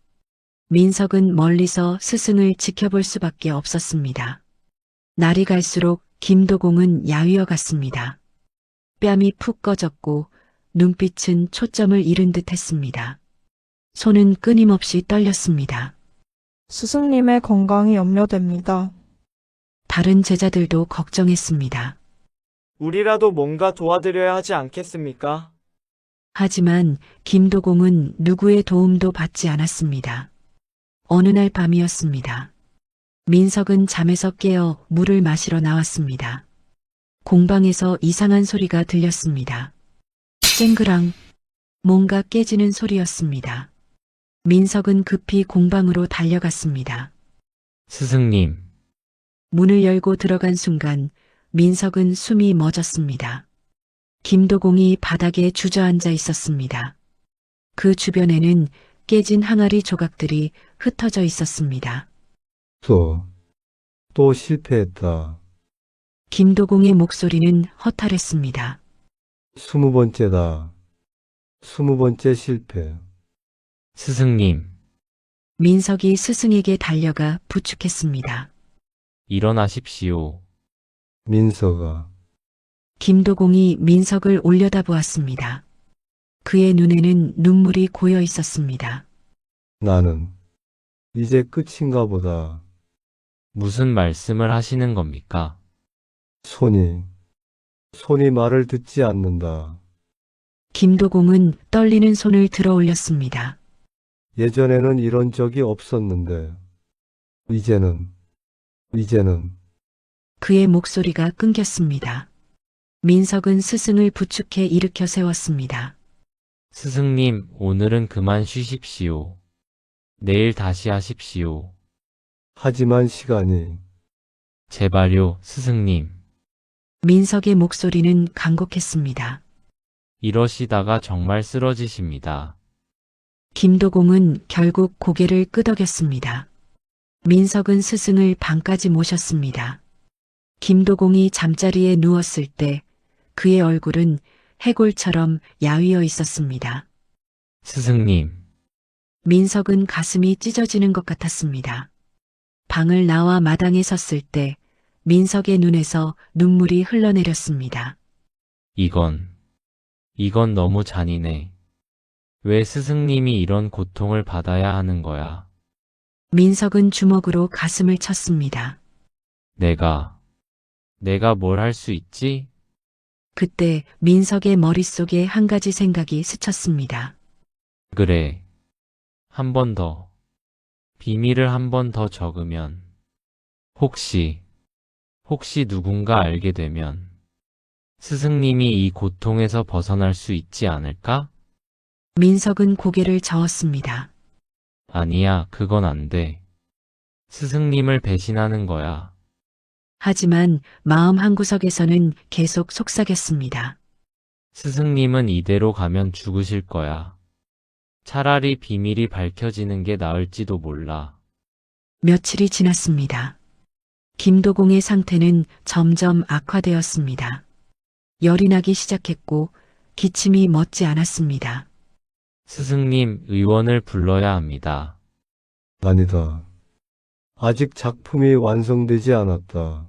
민석은 멀리서 스승을 지켜볼 수밖에 없었습니다. 날이 갈수록 김도공은 야위어 갔습니다. 뺨이 푹 꺼졌고 눈빛은 초점을 잃은 듯 했습니다. 손은 끊임없이 떨렸습니다. 스승님의 건강이 염려됩니다. 다른 제자들도 걱정했습니다. 우리라도 뭔가 도와드려야 하지 않겠습니까? 하지만 김도공은 누구의 도움도 받지 않았습니다. 어느 날 밤이었습니다. 민석은 잠에서 깨어 물을 마시러 나왔습니다. 공방에서 이상한 소리가 들렸습니다. 쨍그랑 뭔가 깨지는 소리였습니다. 민석은 급히 공방으로 달려갔습니다. 스승님, 문을 열고 들어간 순간 민석은 숨이 멎었습니다. 김도공이 바닥에 주저앉아 있었습니다. 그 주변에는 깨진 항아리 조각들이 흩어져 있었습니다. 또 실패했다. 김도공의 목소리는 허탈했습니다. 20번째다. 20번째 실패. 스승님, 민석이 스승에게 달려가 부축했습니다. 일어나십시오. 민석아. 김도공이 민석을 올려다보았습니다. 그의 눈에는 눈물이 고여 있었습니다. 나는 이제 끝인가 보다. 무슨 말씀을 하시는 겁니까? 손이 말을 듣지 않는다. 김도공은 떨리는 손을 들어 올렸습니다. 예전에는 이런 적이 없었는데, 이제는. 그의 목소리가 끊겼습니다. 민석은 스승을 부축해 일으켜 세웠습니다. 스승님, 오늘은 그만 쉬십시오. 내일 다시 하십시오. 하지만 시간이. 제발요, 스승님. 민석의 목소리는 간곡했습니다. 이러시다가 정말 쓰러지십니다. 김도공은 결국 고개를 끄덕였습니다. 민석은 스승을 방까지 모셨습니다. 김도공이 잠자리에 누웠을 때 그의 얼굴은 해골처럼 야위어 있었습니다. 스승님, 민석은 가슴이 찢어지는 것 같았습니다. 방을 나와 마당에 섰을 때 민석의 눈에서 눈물이 흘러내렸습니다. 이건 너무 잔인해. 왜 스승님이 이런 고통을 받아야 하는 거야? 민석은 주먹으로 가슴을 쳤습니다. 내가 뭘 할 수 있지? 그때 민석의 머릿속에 한 가지 생각이 스쳤습니다. 그래. 한 번 더. 비밀을 한 번 더 적으면. 혹시 누군가 알게 되면 스승님이 이 고통에서 벗어날 수 있지 않을까? 민석은 고개를 저었습니다. 아니야, 그건 안 돼. 스승님을 배신하는 거야. 하지만 마음 한구석에서는 계속 속삭였습니다. 스승님은 이대로 가면 죽으실 거야. 차라리 비밀이 밝혀지는 게 나을지도 몰라. 며칠이 지났습니다. 김도공의 상태는 점점 악화되었습니다. 열이 나기 시작했고 기침이 멎지 않았습니다. 스승님, 의원을 불러야 합니다. 아니다. 아직 작품이 완성되지 않았다.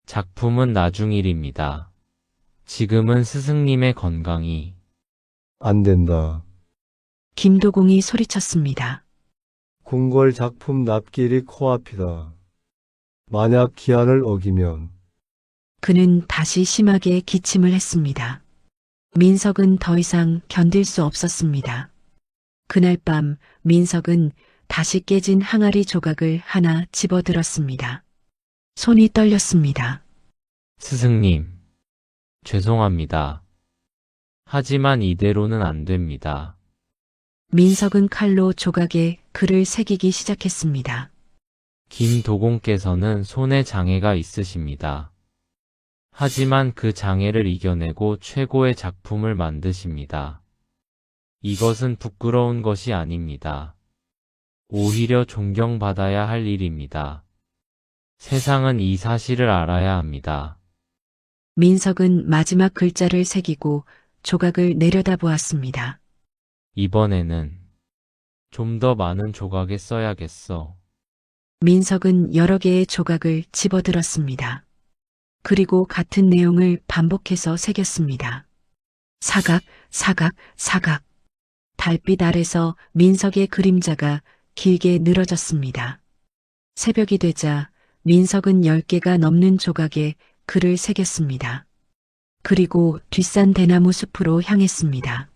작품은 나중 일입니다. 지금은 스승님의 건강이. 안 된다. 김도공이 소리쳤습니다. 궁궐 작품 납기일이 코앞이다. 만약 기한을 어기면 그는 다시 심하게 기침을 했습니다. 민석은 더 이상 견딜 수 없었습니다. 그날 밤 민석은 다시 깨진 항아리 조각을 하나 집어들었습니다. 손이 떨렸습니다. 스승님, 죄송합니다. 하지만 이대로는 안 됩니다. 민석은 칼로 조각에 글을 새기기 시작했습니다. 김도공께서는 손에 장애가 있으십니다. 하지만 그 장애를 이겨내고 최고의 작품을 만드십니다. 이것은 부끄러운 것이 아닙니다. 오히려 존경받아야 할 일입니다. 세상은 이 사실을 알아야 합니다. 민석은 마지막 글자를 새기고 조각을 내려다보았습니다. 이번에는 좀 더 많은 조각에 써야겠어. 민석은 여러 개의 조각을 집어들었습니다. 그리고 같은 내용을 반복해서 새겼습니다. 사각, 사각, 사각. 달빛 아래서 민석의 그림자가 길게 늘어졌습니다. 새벽이 되자 민석은 10개가 넘는 조각에 글을 새겼습니다. 그리고 뒷산 대나무 숲으로 향했습니다.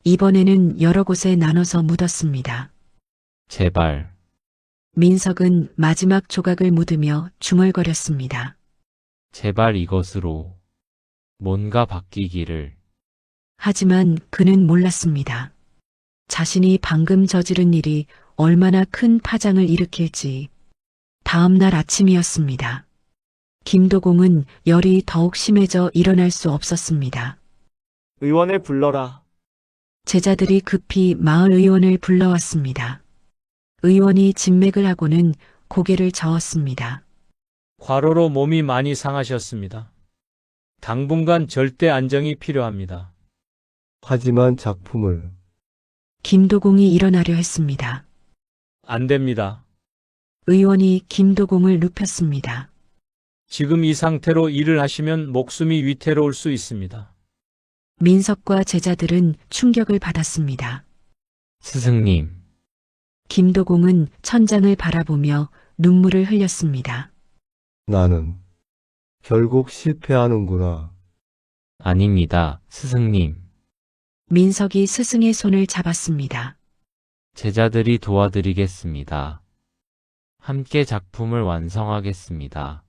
이번에는 여러 곳에 나눠서 묻었습니다. 제발, 민석은 마지막 조각을 묻으며 중얼거렸습니다. 제발 이것으로 뭔가 바뀌기를. 하지만 그는 몰랐습니다. 자신이 방금 저지른 일이 얼마나 큰 파장을 일으킬지. 다음 날 아침이었습니다. 김도공은 열이 더욱 심해져 일어날 수 없었습니다. 의원을 불러라. 제자들이 급히 마을 의원을 불러왔습니다. 의원이 진맥을 하고는 고개를 저었습니다. 과로로 몸이 많이 상하셨습니다. 당분간 절대 안정이 필요합니다. 하지만 작품을 김도공이 일어나려 했습니다. 안 됩니다. 의원이 김도공을 눕혔습니다. 지금 이 상태로 일을 하시면 목숨이 위태로울 수 있습니다. 민석과 제자들은 충격을 받았습니다. 스승님, 김도공은 천장을 바라보며 눈물을 흘렸습니다. 나는 결국 실패하는구나. 아닙니다, 스승님. 민석이 스승의 손을 잡았습니다. 제자들이 도와드리겠습니다. 함께 작품을 완성하겠습니다.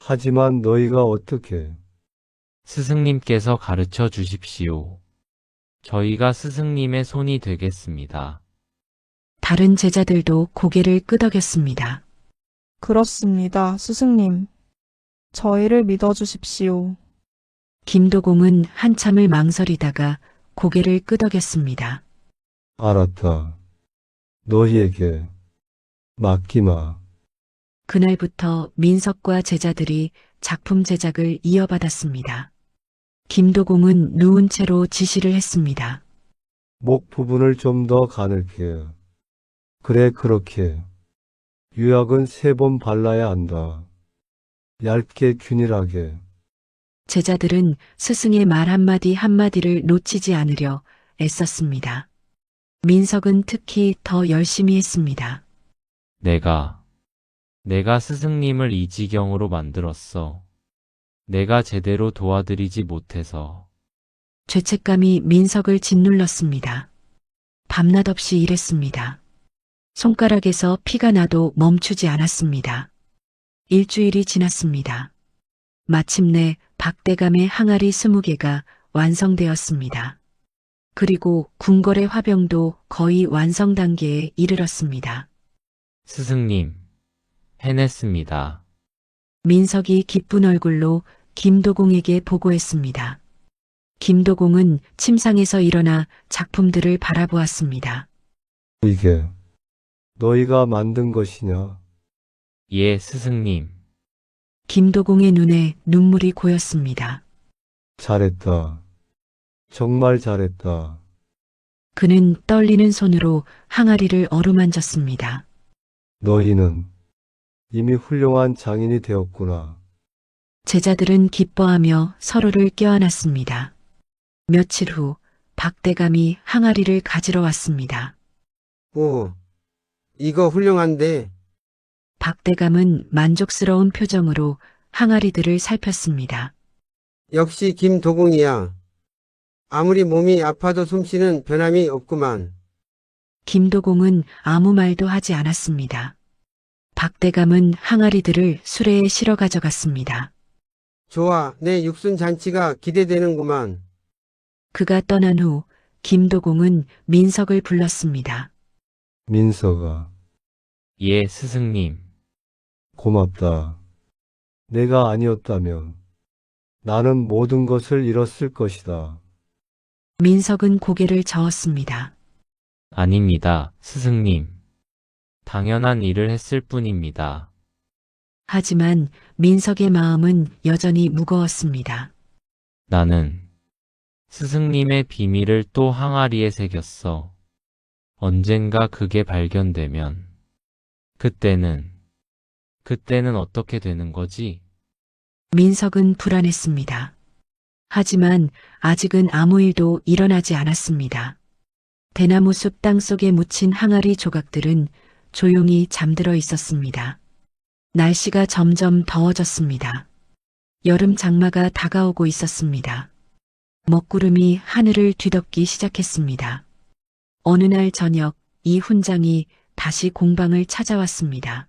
하지만 너희가 어떻게? 스승님께서 가르쳐 주십시오. 저희가 스승님의 손이 되겠습니다. 다른 제자들도 고개를 끄덕였습니다. 그렇습니다, 스승님. 저희를 믿어주십시오. 김도공은 한참을 망설이다가 고개를 끄덕였습니다. 알았다. 너희에게 맡기마. 그날부터 민석과 제자들이 작품 제작을 이어받았습니다. 김도공은 누운 채로 지시를 했습니다. 목 부분을 좀 더 가늘게. 그래, 그렇게. 유약은 3번 발라야 한다. 얇게 균일하게. 제자들은 스승의 말 한마디 한마디를 놓치지 않으려 애썼습니다. 민석은 특히 더 열심히 했습니다. 내가 스승님을 이 지경으로 만들었어. 내가 제대로 도와드리지 못해서. 죄책감이 민석을 짓눌렀습니다. 밤낮 없이 일했습니다. 손가락에서 피가 나도 멈추지 않았습니다. 일주일이 지났습니다. 마침내 박대감의 항아리 20개가 완성되었습니다. 그리고 궁궐의 화병도 거의 완성 단계에 이르렀습니다. 스승님, 해냈습니다. 민석이 기쁜 얼굴로 김도공에게 보고했습니다. 김도공은 침상에서 일어나 작품들을 바라보았습니다. 이게 너희가 만든 것이냐? 예, 스승님. 김도공의 눈에 눈물이 고였습니다. 잘했다. 정말 잘했다. 그는 떨리는 손으로 항아리를 어루만졌습니다. 너희는 이미 훌륭한 장인이 되었구나. 제자들은 기뻐하며 서로를 껴안았습니다. 며칠 후 박대감이 항아리를 가지러 왔습니다. 오, 이거 훌륭한데. 박대감은 만족스러운 표정으로 항아리들을 살폈습니다. 역시 김도공이야. 아무리 몸이 아파도 숨쉬는 변함이 없구만. 김도공은 아무 말도 하지 않았습니다. 박대감은 항아리들을 수레에 실어 가져갔습니다. 좋아, 내 육순 잔치가 기대되는구만. 그가 떠난 후 김도공은 민석을 불렀습니다. 민석아, 예, 스승님. 고맙다. 내가 아니었다면 나는 모든 것을 잃었을 것이다. 민석은 고개를 저었습니다. 아닙니다, 스승님. 당연한 일을 했을 뿐입니다. 하지만 민석의 마음은 여전히 무거웠습니다. 나는 스승님의 비밀을 또 항아리에 새겼어. 언젠가 그게 발견되면 그때는 어떻게 되는 거지? 민석은 불안했습니다. 하지만 아직은 아무 일도 일어나지 않았습니다. 대나무 숲 땅속에 묻힌 항아리 조각들은 조용히 잠들어 있었습니다. 날씨가 점점 더워졌습니다. 여름 장마가 다가오고 있었습니다. 먹구름이 하늘을 뒤덮기 시작했습니다. 어느 날 저녁 이 훈장이 다시 공방을 찾아왔습니다.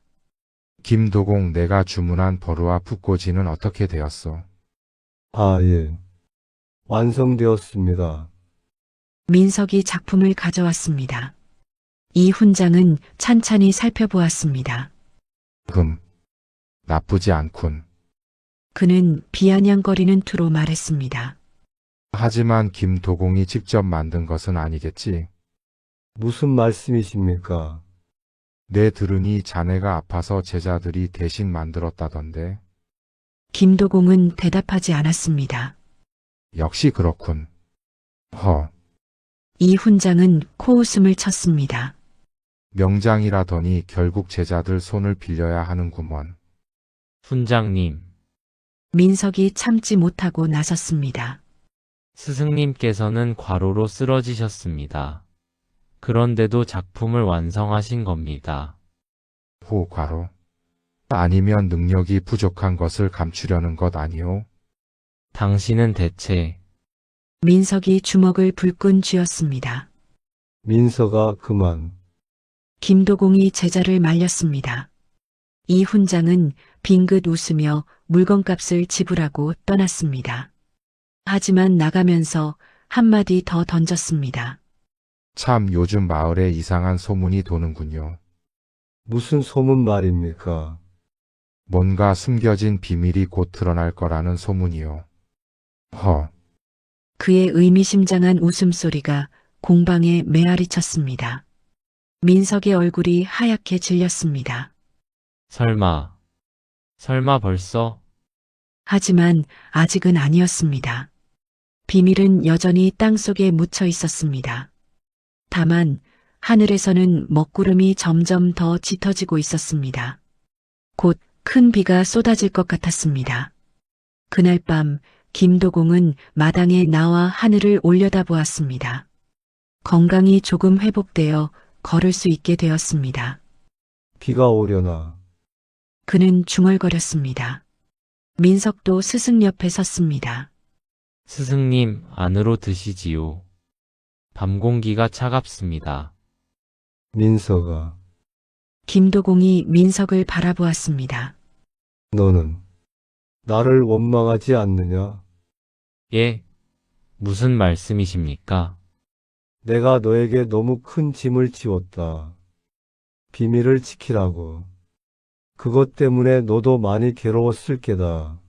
김도공, 내가 주문한 버루와 풋꽂이는 어떻게 되었어? 아, 예. 완성되었습니다. 민석이 작품을 가져왔습니다. 이 훈장은 찬찬히 살펴보았습니다. 나쁘지 않군. 그는 비아냥거리는 투로 말했습니다. 하지만 김도공이 직접 만든 것은 아니겠지? 무슨 말씀이십니까? 내 들으니 자네가 아파서 제자들이 대신 만들었다던데. 김도공은 대답하지 않았습니다. 역시 그렇군. 이 훈장은 코웃음을 쳤습니다. 명장이라더니 결국 제자들 손을 빌려야 하는구먼. 훈장님, 민석이 참지 못하고 나섰습니다. 스승님께서는 과로로 쓰러지셨습니다. 그런데도 작품을 완성하신 겁니다. 과로? 아니면 능력이 부족한 것을 감추려는 것 아니오? 당신은 대체 민석이 주먹을 불끈 쥐었습니다. 민석아, 그만. 김도공이 제자를 말렸습니다. 이 훈장은 빙긋 웃으며 물건값을 지불하고 떠났습니다. 하지만 나가면서 한마디 더 던졌습니다. 참, 요즘 마을에 이상한 소문이 도는군요. 무슨 소문 말입니까? 뭔가 숨겨진 비밀이 곧 드러날 거라는 소문이요. 그의 의미심장한 웃음소리가 공방에 메아리쳤습니다. 민석의 얼굴이 하얗게 질렸습니다. 설마 벌써? 하지만 아직은 아니었습니다. 비밀은 여전히 땅속에 묻혀 있었습니다. 다만 하늘에서는 먹구름이 점점 더 짙어지고 있었습니다. 곧 큰 비가 쏟아질 것 같았습니다. 그날 밤 김도공은 마당에 나와 하늘을 올려다보았습니다. 건강이 조금 회복되어 걸을 수 있게 되었습니다. 비가 오려나. 그는 중얼거렸습니다. 민석도 스승 옆에 섰습니다. 스승님, 안으로 드시지요. 밤 공기가 차갑습니다. 민석아, 김도공이 민석을 바라보았습니다. 너는 나를 원망하지 않느냐? 예? 무슨 말씀이십니까? 내가 너에게 너무 큰 짐을 지웠다. 비밀을 지키라고. 그것 때문에 너도 많이 괴로웠을 게다.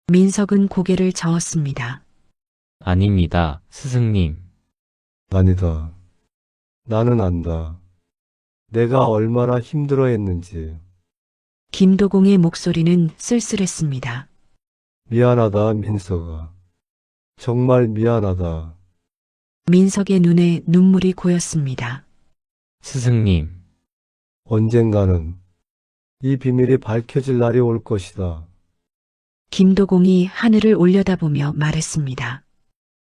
민석은 고개를 저었습니다. 아닙니다, 스승님. 아니다. 나는 안다. 내가 얼마나 힘들어했는지. 김도공의 목소리는 쓸쓸했습니다. 미안하다, 민석아. 정말 미안하다. 민석의 눈에 눈물이 고였습니다. 스승님, 언젠가는 이 비밀이 밝혀질 날이 올 것이다. 김도공이 하늘을 올려다보며 말했습니다.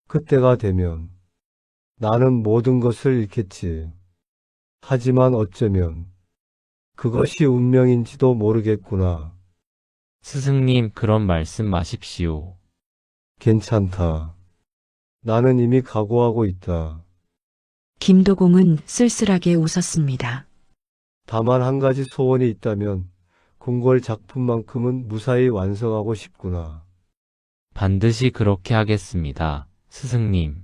그때가 되면 나는 모든 것을 잃겠지. 하지만 어쩌면 그것이 운명인지도 모르겠구나. 스승님 그런 말씀 마십시오. 괜찮다. 나는 이미 각오하고 있다. 김도공은 쓸쓸하게 웃었습니다. 다만 한 가지 소원이 있다면 궁궐 작품만큼은 무사히 완성하고 싶구나. 반드시 그렇게 하겠습니다, 스승님.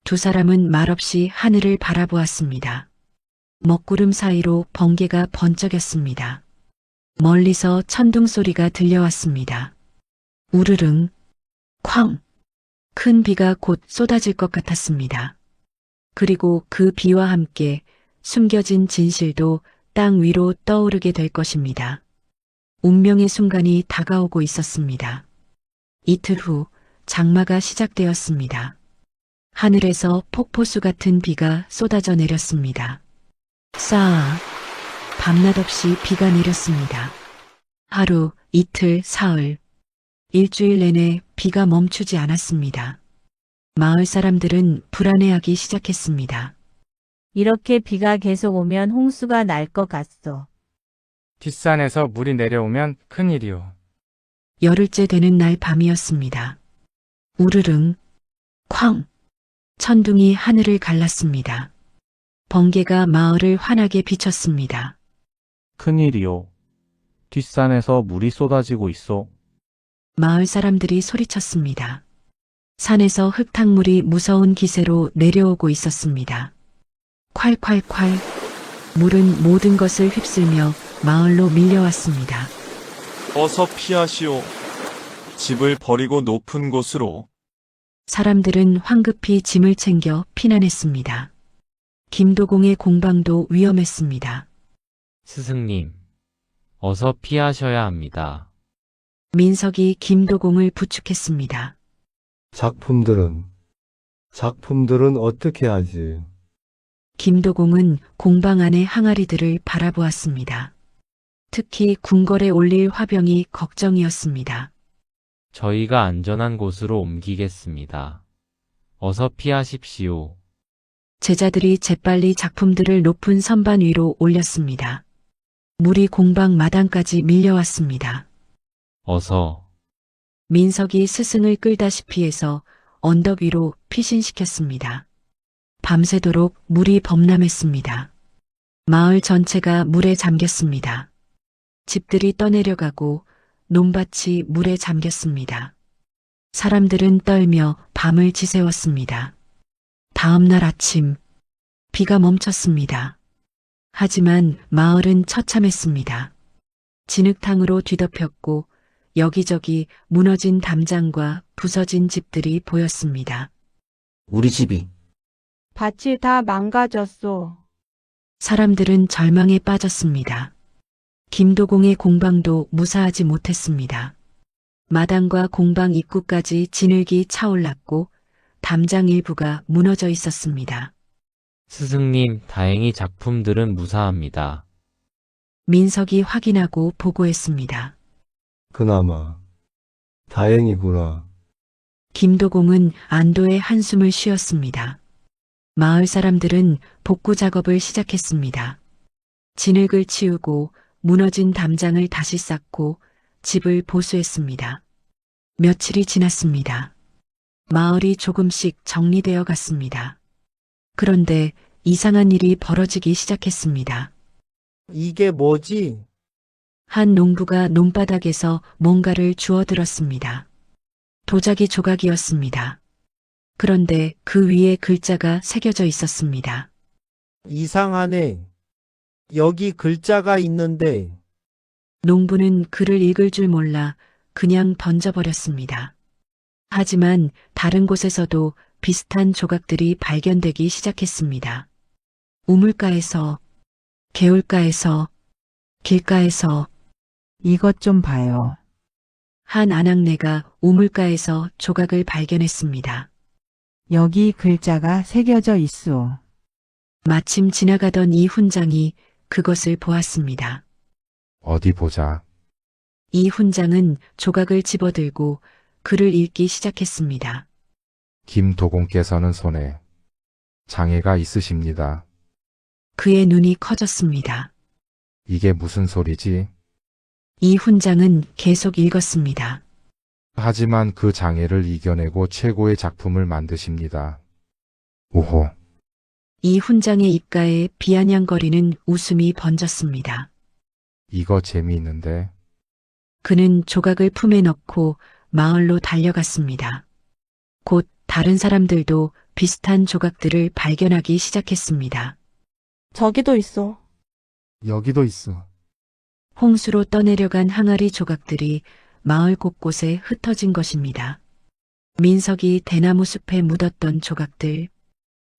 두 사람은 말없이 하늘을 바라보았습니다. 먹구름 사이로 번개가 번쩍였습니다. 멀리서 천둥 소리가 들려왔습니다. 우르릉, 쾅. 큰 비가 곧 쏟아질 것 같았습니다. 그리고 그 비와 함께 숨겨진 진실도 땅 위로 떠오르게 될 것입니다. 운명의 순간이 다가오고 있었습니다. 이틀 후 장마가 시작되었습니다. 하늘에서 폭포수 같은 비가 쏟아져 내렸습니다. 싸아, 밤낮 없이 비가 내렸습니다. 하루, 이틀, 사흘, 일주일 내내 비가 멈추지 않았습니다. 마을 사람들은 불안해하기 시작했습니다. 이렇게 비가 계속 오면 홍수가 날 것 같소. 뒷산에서 물이 내려오면 큰일이오. 열흘째 되는 날 밤이었습니다. 우르릉, 쾅. 천둥이 하늘을 갈랐습니다. 번개가 마을을 환하게 비쳤습니다. 큰일이오. 뒷산에서 물이 쏟아지고 있어. 마을 사람들이 소리쳤습니다. 산에서 흙탕물이 무서운 기세로 내려오고 있었습니다. 콸콸콸. 물은 모든 것을 휩쓸며 마을로 밀려왔습니다. 어서 피하시오. 집을 버리고 높은 곳으로. 사람들은 황급히 짐을 챙겨 피난했습니다. 김도공의 공방도 위험했습니다. 스승님, 어서 피하셔야 합니다. 민석이 김도공을 부축했습니다. 작품들은 어떻게 하지? 김도공은 공방 안의 항아리들을 바라보았습니다. 특히 궁궐에 올릴 화병이 걱정이었습니다. 저희가 안전한 곳으로 옮기겠습니다. 어서 피하십시오. 제자들이 재빨리 작품들을 높은 선반 위로 올렸습니다. 물이 공방 마당까지 밀려왔습니다. 어서. 민석이 스승을 끌다시피 해서 언덕 위로 피신시켰습니다. 밤새도록 물이 범람했습니다. 마을 전체가 물에 잠겼습니다. 집들이 떠내려가고 논밭이 물에 잠겼습니다. 사람들은 떨며 밤을 지새웠습니다. 다음 날 아침, 비가 멈췄습니다. 하지만 마을은 처참했습니다. 진흙탕으로 뒤덮였고 여기저기 무너진 담장과 부서진 집들이 보였습니다. 우리 집이. 밭이 다 망가졌소. 사람들은 절망에 빠졌습니다. 김도공의 공방도 무사하지 못했습니다. 마당과 공방 입구까지 진흙이 차올랐고 담장 일부가 무너져 있었습니다. 스승님, 다행히 작품들은 무사합니다. 민석이 확인하고 보고했습니다. 그나마 다행이구나. 김도공은 안도의 한숨을 쉬었습니다. 마을 사람들은 복구 작업을 시작했습니다. 진흙을 치우고 무너진 담장을 다시 쌓고 집을 보수했습니다. 며칠이 지났습니다. 마을이 조금씩 정리되어 갔습니다. 그런데 이상한 일이 벌어지기 시작했습니다. 이게 뭐지? 한 농부가 논바닥에서 뭔가를 주워들었습니다. 도자기 조각이었습니다. 그런데 그 위에 글자가 새겨져 있었습니다. 이상하네. 여기 글자가 있는데. 농부는 글을 읽을 줄 몰라 그냥 던져버렸습니다. 하지만 다른 곳에서도 비슷한 조각들이 발견되기 시작했습니다. 우물가에서, 개울가에서, 길가에서. 이것 좀 봐요. 한 아낙네가 우물가에서 조각을 발견했습니다. 여기 글자가 새겨져 있소. 마침 지나가던 이 훈장이 그것을 보았습니다. 어디 보자. 이 훈장은 조각을 집어들고 글을 읽기 시작했습니다. 김도공께서는 손에 장애가 있으십니다. 그의 눈이 커졌습니다. 이게 무슨 소리지? 이 훈장은 계속 읽었습니다. 하지만 그 장애를 이겨내고 최고의 작품을 만드십니다. 오호. 이 훈장의 입가에 비아냥거리는 웃음이 번졌습니다. 이거 재미있는데. 그는 조각을 품에 넣고 마을로 달려갔습니다. 곧 다른 사람들도 비슷한 조각들을 발견하기 시작했습니다. 저기도 있어. 여기도 있어. 홍수로 떠내려간 항아리 조각들이 마을 곳곳에 흩어진 것입니다. 민석이 대나무 숲에 묻었던 조각들,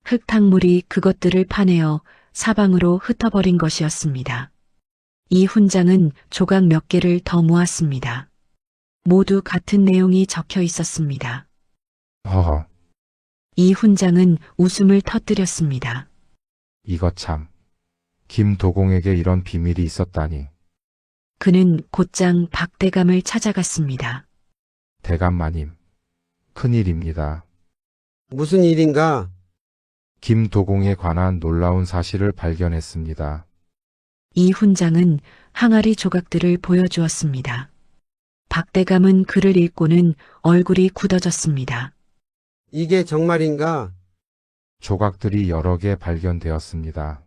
흙탕물이 그것들을 파내어 사방으로 흩어버린 것이었습니다. 이 훈장은 조각 몇 개를 더 모았습니다. 모두 같은 내용이 적혀 있었습니다. 허허, 이 훈장은 웃음을 터뜨렸습니다. 이거 참. 김도공에게 이런 비밀이 있었다니. 그는 곧장 박대감을 찾아갔습니다. 대감마님, 큰일입니다. 무슨 일인가? 김도공에 관한 놀라운 사실을 발견했습니다. 이 훈장은 항아리 조각들을 보여주었습니다. 박대감은 글을 읽고는 얼굴이 굳어졌습니다. 이게 정말인가? 조각들이 여러 개 발견되었습니다.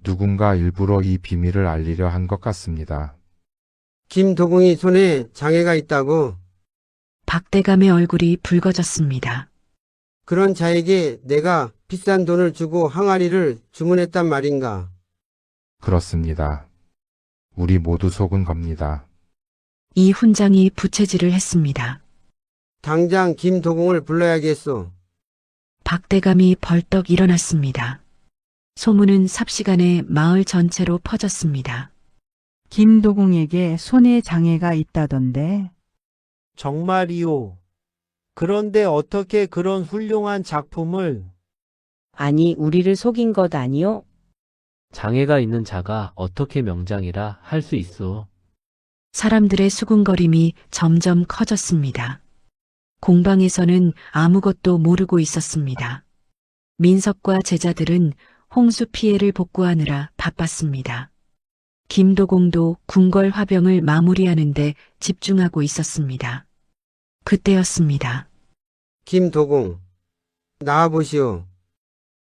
누군가 일부러 이 비밀을 알리려 한 것 같습니다. 김도공이 손에 장애가 있다고? 박대감의 얼굴이 붉어졌습니다. 그런 자에게 내가 비싼 돈을 주고 항아리를 주문했단 말인가? 그렇습니다. 우리 모두 속은 겁니다. 이 훈장이 부채질을 했습니다. 당장 김도공을 불러야겠소. 박대감이 벌떡 일어났습니다. 소문은 삽시간에 마을 전체로 퍼졌습니다. 김도공에게 손에 장애가 있다던데. 정말이오. 그런데 어떻게 그런 훌륭한 작품을? 아니, 우리를 속인 것 아니요? 장애가 있는 자가 어떻게 명장이라 할 수 있어. 사람들의 수군거림이 점점 커졌습니다. 공방에서는 아무것도 모르고 있었습니다. 민석과 제자들은 홍수 피해를 복구하느라 바빴습니다. 김도공도 궁궐 화병을 마무리하는 데 집중하고 있었습니다. 그때였습니다. 김도공, 나와보시오.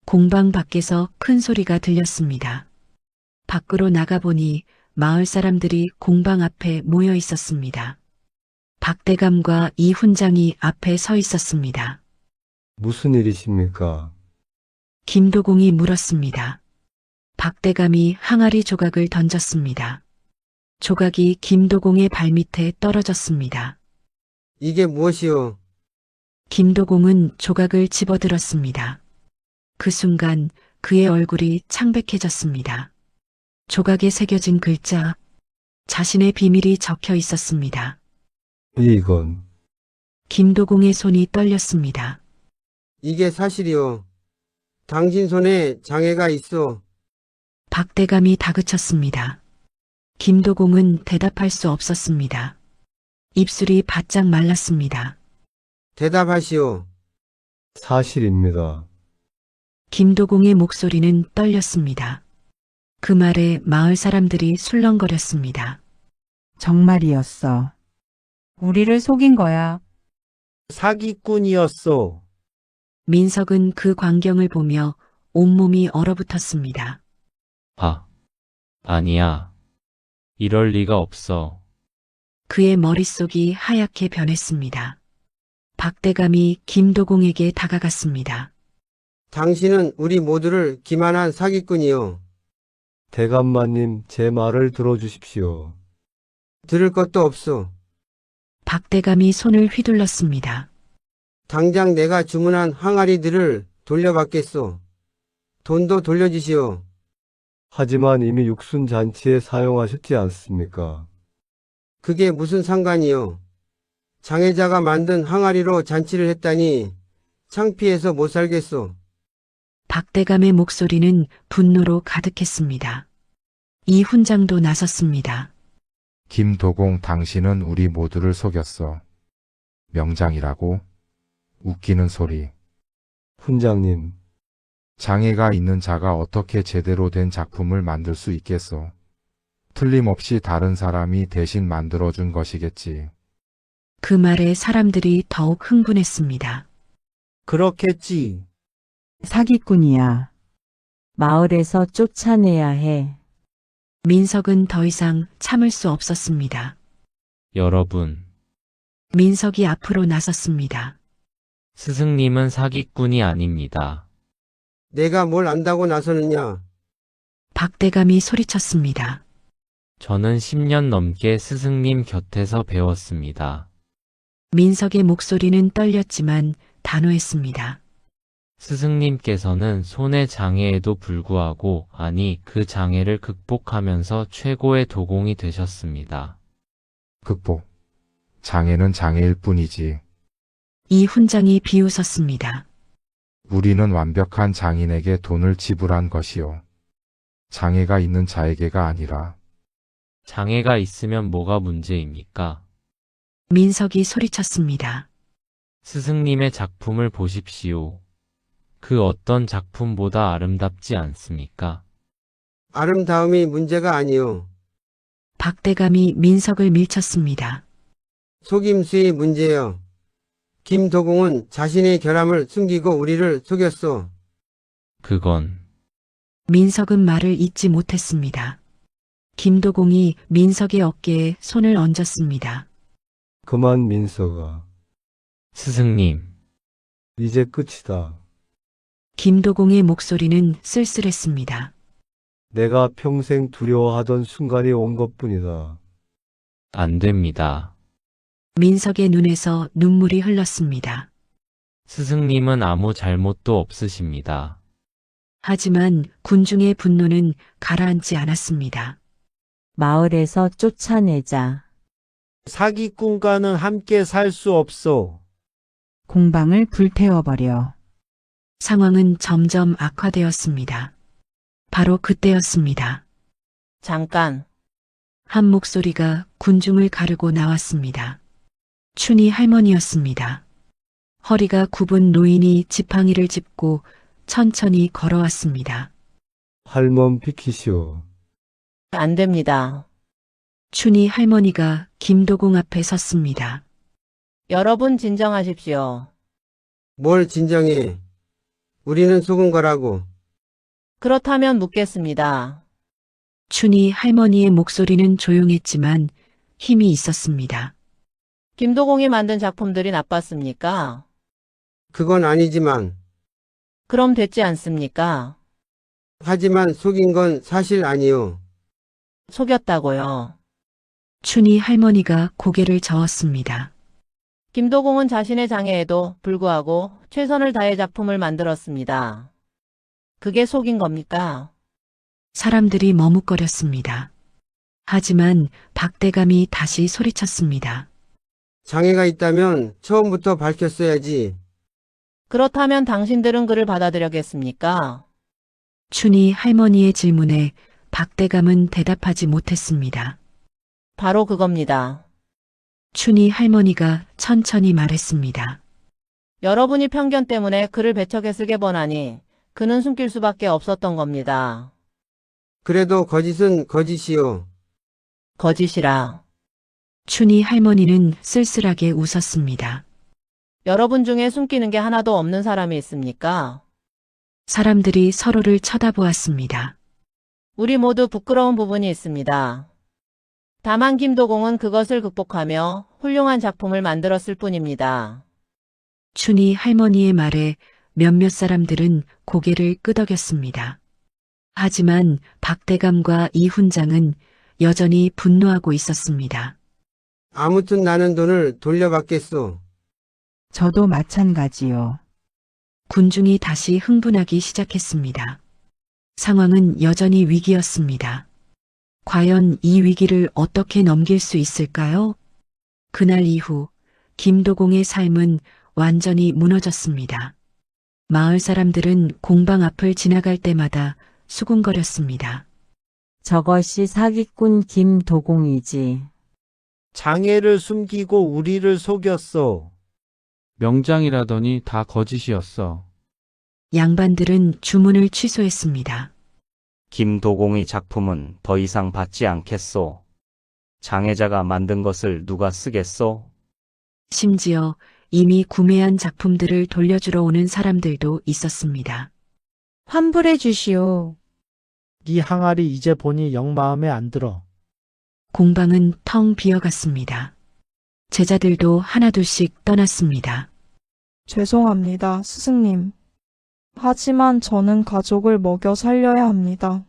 공방 밖에서 큰 소리가 들렸습니다. 밖으로 나가보니 마을 사람들이 공방 앞에 모여 있었습니다. 박대감과 이 훈장이 앞에 서 있었습니다. 무슨 일이십니까? 김도공이 물었습니다. 박대감이 항아리 조각을 던졌습니다. 조각이 김도공의 발밑에 떨어졌습니다. 이게 무엇이오? 김도공은 조각을 집어들었습니다. 그 순간 그의 얼굴이 창백해졌습니다. 조각에 새겨진 글자, 자신의 비밀이 적혀 있었습니다. 이건 김도공의 손이 떨렸습니다. 이게 사실이오. 당신 손에 장애가 있어. 박대감이 다그쳤습니다. 김도공은 대답할 수 없었습니다. 입술이 바짝 말랐습니다. 대답하시오. 사실입니다. 김도공의 목소리는 떨렸습니다. 그 말에 마을 사람들이 술렁거렸습니다. 정말이었어. 우리를 속인 거야. 사기꾼이었소. 민석은 그 광경을 보며 온몸이 얼어붙었습니다. 아니야. 이럴 리가 없어. 그의 머릿속이 하얗게 변했습니다. 박대감이 김도공에게 다가갔습니다. 당신은 우리 모두를 기만한 사기꾼이요. 대감마님, 제 말을 들어주십시오. 들을 것도 없소. 박대감이 손을 휘둘렀습니다. 당장 내가 주문한 항아리들을 돌려받겠소. 돈도 돌려주시오. 하지만 이미 육순잔치에 사용하셨지 않습니까? 그게 무슨 상관이요. 장애자가 만든 항아리로 잔치를 했다니 창피해서 못 살겠소. 박대감의 목소리는 분노로 가득했습니다. 이 훈장도 나섰습니다. 김도공, 당신은 우리 모두를 속였어. 명장이라고? 웃기는 소리. 훈장님, 장애가 있는 자가 어떻게 제대로 된 작품을 만들 수 있겠소? 틀림없이 다른 사람이 대신 만들어준 것이겠지. 그 말에 사람들이 더욱 흥분했습니다. 그렇겠지. 사기꾼이야. 마을에서 쫓아내야 해. 민석은 더 이상 참을 수 없었습니다. 여러분, 민석이 앞으로 나섰습니다. 스승님은 사기꾼이 아닙니다. 내가 뭘 안다고 나서느냐? 박대감이 소리쳤습니다. 저는 10년 넘게 스승님 곁에서 배웠습니다. 민석의 목소리는 떨렸지만 단호했습니다. 스승님께서는 손의 장애에도 불구하고, 아니, 그 장애를 극복하면서 최고의 도공이 되셨습니다. 극복. 장애는 장애일 뿐이지. 이 훈장이 비웃었습니다. 우리는 완벽한 장인에게 돈을 지불한 것이요. 장애가 있는 자에게가 아니라. 장애가 있으면 뭐가 문제입니까? 민석이 소리쳤습니다. 스승님의 작품을 보십시오. 그 어떤 작품보다 아름답지 않습니까? 아름다움이 문제가 아니요. 박대감이 민석을 밀쳤습니다. 속임수의 문제요. 김도공은 자신의 결함을 숨기고 우리를 속였소. 그건 민석은 말을 잇지 못했습니다. 김도공이 민석의 어깨에 손을 얹었습니다. 그만 민석아. 스승님. 이제 끝이다. 김도공의 목소리는 쓸쓸했습니다. 내가 평생 두려워하던 순간이 온 것뿐이다. 안 됩니다. 민석의 눈에서 눈물이 흘렀습니다. 스승님은 아무 잘못도 없으십니다. 하지만 군중의 분노는 가라앉지 않았습니다. 마을에서 쫓아내자. 사기꾼과는 함께 살 수 없소. 공방을 불태워버려. 상황은 점점 악화되었습니다. 바로 그때였습니다. 잠깐. 한 목소리가 군중을 가르고 나왔습니다. 춘희 할머니였습니다. 허리가 굽은 노인이 지팡이를 짚고 천천히 걸어왔습니다. 할멈 비키시오. 안 됩니다. 춘희 할머니가 김도공 앞에 섰습니다. 여러분 진정하십시오. 뭘 진정해. 우리는 속은 거라고. 그렇다면 묻겠습니다. 춘희 할머니의 목소리는 조용했지만 힘이 있었습니다. 김도공이 만든 작품들이 나빴습니까? 그건 아니지만. 그럼 됐지 않습니까? 하지만 속인 건 사실 아니요. 속였다고요. 춘희 할머니가 고개를 저었습니다. 김도공은 자신의 장애에도 불구하고 최선을 다해 작품을 만들었습니다. 그게 속인 겁니까? 사람들이 머뭇거렸습니다. 하지만 박대감이 다시 소리쳤습니다. 장애가 있다면 처음부터 밝혔어야지. 그렇다면 당신들은 그를 받아들였겠습니까? 춘희 할머니의 질문에 박대감은 대답하지 못했습니다. 바로 그겁니다. 춘희 할머니가 천천히 말했습니다. 여러분이 편견 때문에 그를 배척에 쓰게 보나니 그는 숨길 수밖에 없었던 겁니다. 그래도 거짓은 거짓이요. 거짓이라. 춘희 할머니는 쓸쓸하게 웃었습니다. 여러분 중에 숨기는 게 하나도 없는 사람이 있습니까? 사람들이 서로를 쳐다보았습니다. 우리 모두 부끄러운 부분이 있습니다. 다만 김도공은 그것을 극복하며 훌륭한 작품을 만들었을 뿐입니다. 춘희 할머니의 말에 몇몇 사람들은 고개를 끄덕였습니다. 하지만 박대감과 이 훈장은 여전히 분노하고 있었습니다. 아무튼 나는 돈을 돌려받겠소. 저도 마찬가지요. 군중이 다시 흥분하기 시작했습니다. 상황은 여전히 위기였습니다. 과연 이 위기를 어떻게 넘길 수 있을까요? 그날 이후 김도공의 삶은 완전히 무너졌습니다. 마을 사람들은 공방 앞을 지나갈 때마다 수군거렸습니다. 저것이 사기꾼 김도공이지. 장애를 숨기고 우리를 속였어. 명장이라더니 다 거짓이었어. 양반들은 주문을 취소했습니다. 김도공의 작품은 더 이상 받지 않겠소. 장애자가 만든 것을 누가 쓰겠소? 심지어 이미 구매한 작품들을 돌려주러 오는 사람들도 있었습니다. 환불해 주시오. 네 항아리 이제 보니 영 마음에 안 들어. 공방은 텅 비어갔습니다. 제자들도 하나둘씩 떠났습니다. 죄송합니다, 스승님. 하지만 저는 가족을 먹여 살려야 합니다.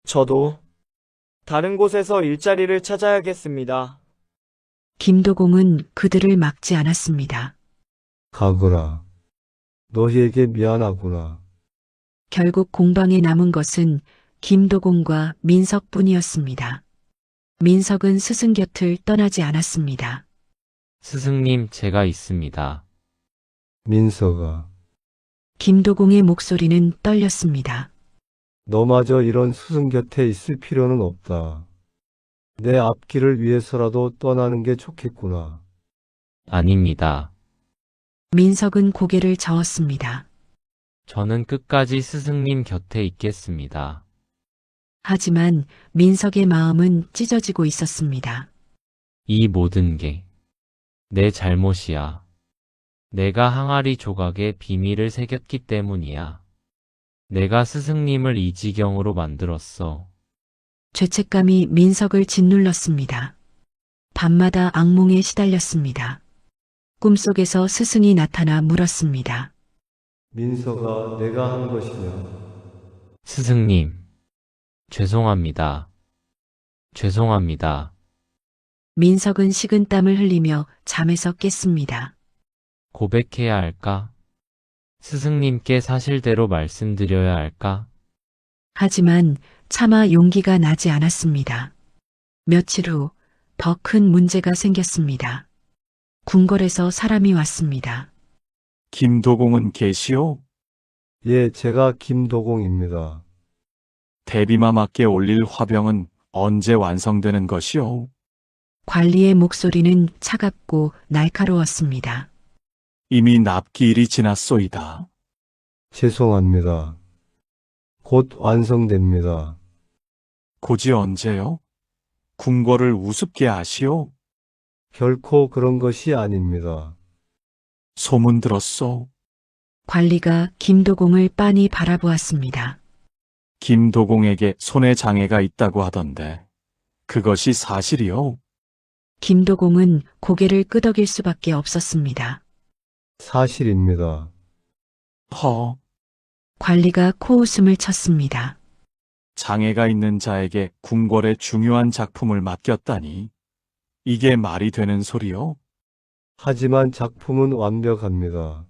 저도 다른 곳에서 일자리를 찾아야겠습니다. 김도공은 그들을 막지 않았습니다. 가거라. 너희에게 미안하구나. 결국 공방에 남은 것은 김도공과 민석뿐이었습니다. 민석은 스승 곁을 떠나지 않았습니다. 스승님, 제가 있습니다. 민석아, 김도공의 목소리는 떨렸습니다. 너마저 이런 스승 곁에 있을 필요는 없다. 내 앞길을 위해서라도 떠나는 게 좋겠구나. 아닙니다. 민석은 고개를 저었습니다. 저는 끝까지 스승님 곁에 있겠습니다. 하지만 민석의 마음은 찢어지고 있었습니다. 이 모든 게 내 잘못이야. 내가 항아리 조각에 비밀을 새겼기 때문이야. 내가 스승님을 이 지경으로 만들었어. 죄책감이 민석을 짓눌렀습니다. 밤마다 악몽에 시달렸습니다. 꿈속에서 스승이 나타나 물었습니다. 민석아, 내가 한 것이냐? 스승님, 죄송합니다. 죄송합니다. 민석은 식은땀을 흘리며 잠에서 깼습니다. 고백해야 할까? 스승님께 사실대로 말씀드려야 할까? 하지만 차마 용기가 나지 않았습니다. 며칠 후 더 큰 문제가 생겼습니다. 궁궐에서 사람이 왔습니다. 김도공은 계시오? 예, 제가 김도공입니다. 대비마마께 올릴 화병은 언제 완성되는 것이오? 관리의 목소리는 차갑고 날카로웠습니다. 이미 납기일이 지났소이다. 죄송합니다. 곧 완성됩니다. 고지 언제요? 궁궐을 우습게 아시오? 결코 그런 것이 아닙니다. 소문 들었소. 관리가 김도공을 빤히 바라보았습니다. 김도공에게 손에 장애가 있다고 하던데 그것이 사실이오? 김도공은 고개를 끄덕일 수밖에 없었습니다. 사실입니다. 허, 관리가 코웃음을 쳤습니다. 장애가 있는 자에게 궁궐의 중요한 작품을 맡겼다니 이게 말이 되는 소리요? 하지만 작품은 완벽합니다.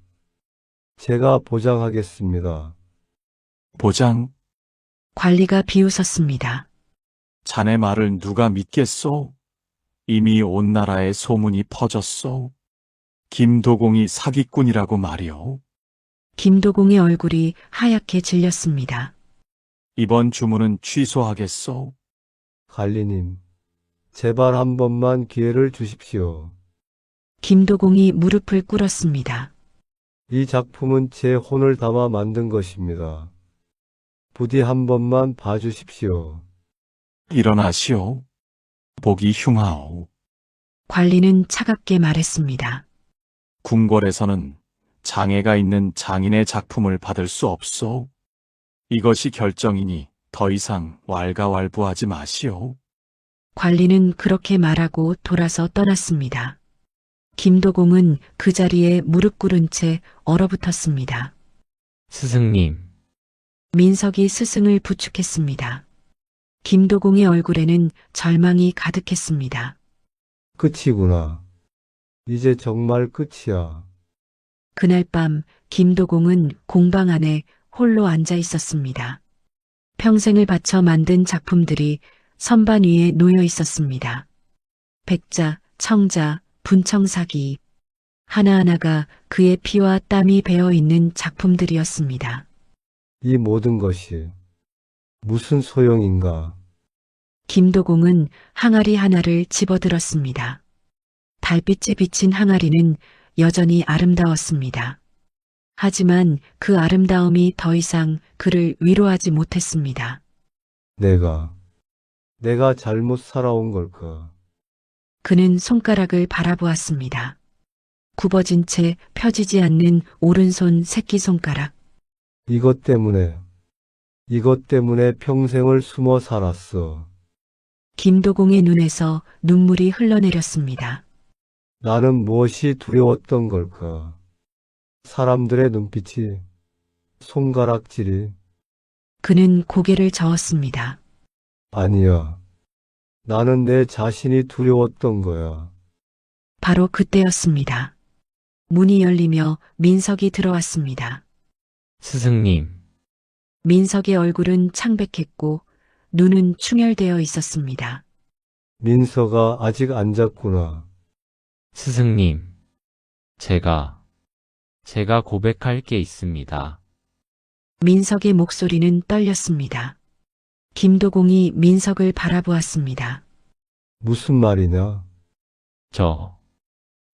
제가 보장하겠습니다. 보장? 관리가 비웃었습니다. 자네 말을 누가 믿겠소? 이미 온 나라에 소문이 퍼졌소. 김도공이 사기꾼이라고 말이오. 김도공의 얼굴이 하얗게 질렸습니다. 이번 주문은 취소하겠소. 관리님, 제발 한 번만 기회를 주십시오. 김도공이 무릎을 꿇었습니다. 이 작품은 제 혼을 담아 만든 것입니다. 부디 한 번만 봐주십시오. 일어나시오. 보기 흉하오. 관리는 차갑게 말했습니다. 궁궐에서는 장애가 있는 장인의 작품을 받을 수 없소. 이것이 결정이니 더 이상 왈가왈부하지 마시오. 관리는 그렇게 말하고 돌아서 떠났습니다. 김도공은 그 자리에 무릎 꿇은 채 얼어붙었습니다. 스승님, 민석이 스승을 부축했습니다. 김도공의 얼굴에는 절망이 가득했습니다. 끝이구나. 이제 정말 끝이야. 그날 밤 김도공은 공방 안에 홀로 앉아 있었습니다. 평생을 바쳐 만든 작품들이 선반 위에 놓여 있었습니다. 백자, 청자, 분청사기. 하나하나가 그의 피와 땀이 배어 있는 작품들이었습니다. 이 모든 것이 무슨 소용인가? 김도공은 항아리 하나를 집어들었습니다. 달빛에 비친 항아리는 여전히 아름다웠습니다. 하지만 그 아름다움이 더 이상 그를 위로하지 못했습니다. 내가 잘못 살아온 걸까? 그는 손가락을 바라보았습니다. 굽어진 채 펴지지 않는 오른손 새끼손가락. 이것 때문에 평생을 숨어 살았어. 김도공의 눈에서 눈물이 흘러내렸습니다. 나는 무엇이 두려웠던 걸까? 사람들의 눈빛이, 손가락질이, 그는 고개를 저었습니다. 아니야. 나는 내 자신이 두려웠던 거야. 바로 그때였습니다. 문이 열리며 민석이 들어왔습니다. 스승님, 민석의 얼굴은 창백했고 눈은 충혈되어 있었습니다. 민서가 아직 안 잤구나. 스승님, 제가 고백할 게 있습니다. 민석의 목소리는 떨렸습니다. 김도공이 민석을 바라보았습니다. 무슨 말이냐?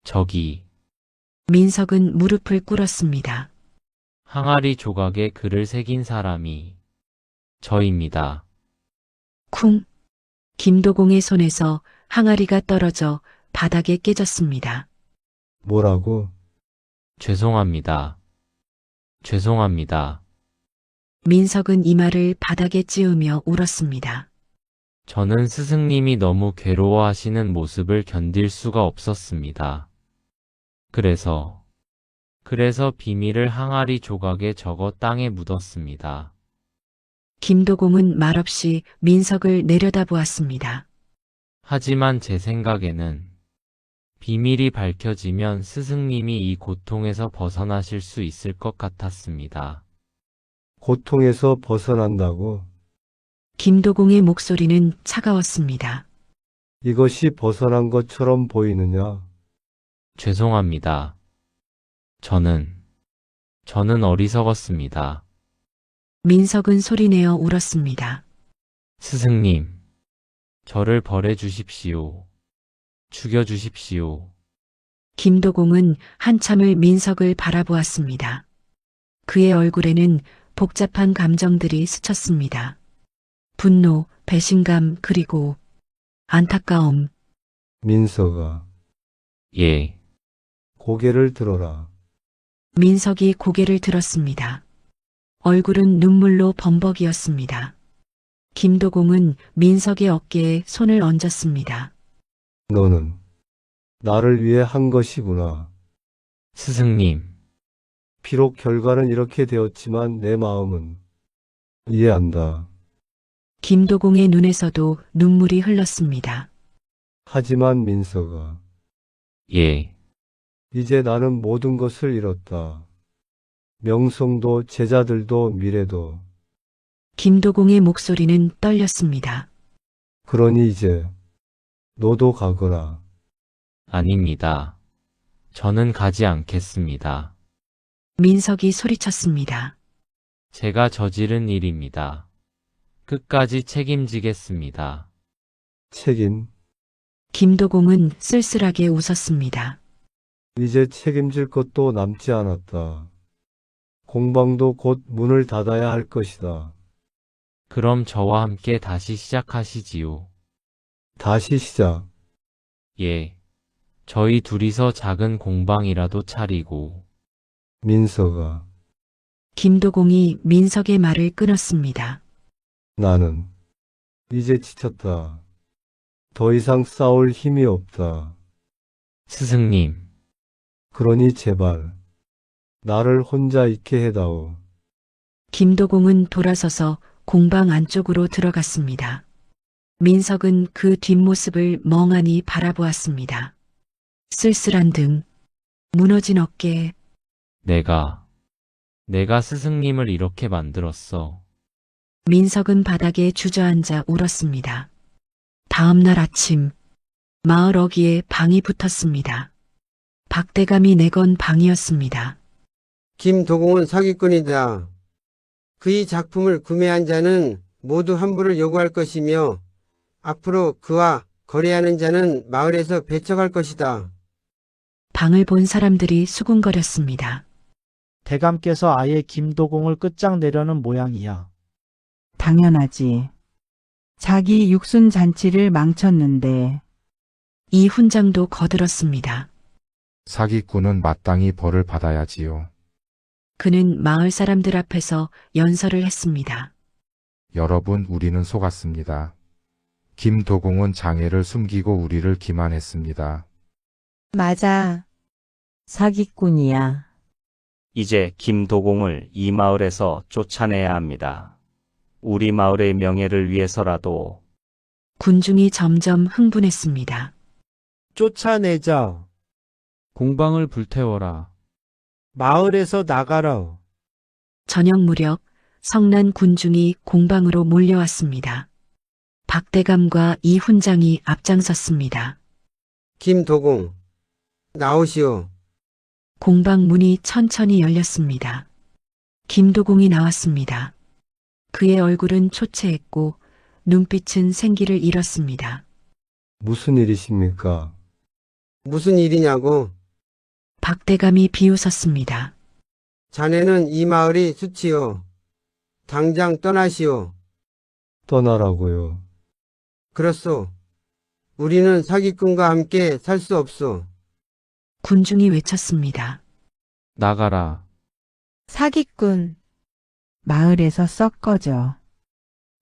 저기, 민석은 무릎을 꿇었습니다. 항아리 조각에 글을 새긴 사람이 저입니다. 쿵! 김도공의 손에서 항아리가 떨어져 바닥에 깨졌습니다. 뭐라고? 죄송합니다. 민석은 이마를 바닥에 찌우며 울었습니다. 저는 스승님이 너무 괴로워하시는 모습을 견딜 수가 없었습니다. 그래서 비밀을 항아리 조각에 적어 땅에 묻었습니다. 김도공은 말없이 민석을 내려다보았습니다. 하지만 제 생각에는 비밀이 밝혀지면 스승님이 이 고통에서 벗어나실 수 있을 것 같았습니다. 고통에서 벗어난다고? 김도공의 목소리는 차가웠습니다. 이것이 벗어난 것처럼 보이느냐? 죄송합니다. 저는 어리석었습니다. 민석은 소리내어 울었습니다. 스승님, 저를 벌해 주십시오. 죽여 주십시오. 김도공은 한참을 민석을 바라보았습니다. 그의 얼굴에는 복잡한 감정들이 스쳤습니다. 분노, 배신감, 그리고 안타까움. 민서가. 예. 고개를 들어라. 민석이 고개를 들었습니다. 얼굴은 눈물로 범벅이었습니다. 김도공은 민석의 어깨에 손을 얹었습니다. 너는 나를 위해 한 것이구나. 스승님. 비록 결과는 이렇게 되었지만 내 마음은 이해한다. 김도공의 눈에서도 눈물이 흘렀습니다. 하지만 민서가. 예. 이제 나는 모든 것을 잃었다. 명성도 제자들도 미래도. 김도공의 목소리는 떨렸습니다. 그러니 이제 너도 가거라. 아닙니다. 저는 가지 않겠습니다. 민석이 소리쳤습니다. 제가 저지른 일입니다. 끝까지 책임지겠습니다. 책임? 김도공은 쓸쓸하게 웃었습니다. 이제 책임질 것도 남지 않았다. 공방도 곧 문을 닫아야 할 것이다. 그럼 저와 함께 다시 시작하시지요. 다시 시작. 예. 저희 둘이서 작은 공방이라도 차리고. 민서가. 김도공이 민석의 말을 끊었습니다. 나는 이제 지쳤다. 더 이상 싸울 힘이 없다. 스승님. 그러니 제발 나를 혼자 있게 해다오. 김도공은 돌아서서 공방 안쪽으로 들어갔습니다. 민석은 그 뒷모습을 멍하니 바라보았습니다. 쓸쓸한 등, 무너진 어깨. 내가 스승님을 이렇게 만들었어. 민석은 바닥에 주저앉아 울었습니다. 다음 날 아침, 마을 어귀에 방이 붙었습니다. 박대감이 내건 방이었습니다. 김도공은 사기꾼이다. 그의 작품을 구매한 자는 모두 환불을 요구할 것이며 앞으로 그와 거래하는 자는 마을에서 배척할 것이다. 방을 본 사람들이 수군거렸습니다. 대감께서 아예 김도공을 끝장내려는 모양이야. 당연하지. 자기 육순 잔치를 망쳤는데. 이 훈장도 거들었습니다. 사기꾼은 마땅히 벌을 받아야지요. 그는 마을 사람들 앞에서 연설을 했습니다. 여러분, 우리는 속았습니다. 김도공은 장애를 숨기고 우리를 기만했습니다. 맞아. 사기꾼이야. 이제 김도공을 이 마을에서 쫓아내야 합니다. 우리 마을의 명예를 위해서라도. 군중이 점점 흥분했습니다. 쫓아내자. 공방을 불태워라. 마을에서 나가라. 저녁 무렵 성난 군중이 공방으로 몰려왔습니다. 박대감과 이 훈장이 앞장섰습니다. 김도공, 나오시오. 공방 문이 천천히 열렸습니다. 김도공이 나왔습니다. 그의 얼굴은 초췌했고 눈빛은 생기를 잃었습니다. 무슨 일이십니까? 무슨 일이냐고? 박대감이 비웃었습니다. 자네는 이 마을이 수치요. 당장 떠나시오. 떠나라고요. 그렇소. 우리는 사기꾼과 함께 살 수 없소. 군중이 외쳤습니다. 나가라. 사기꾼. 마을에서 썩 꺼져.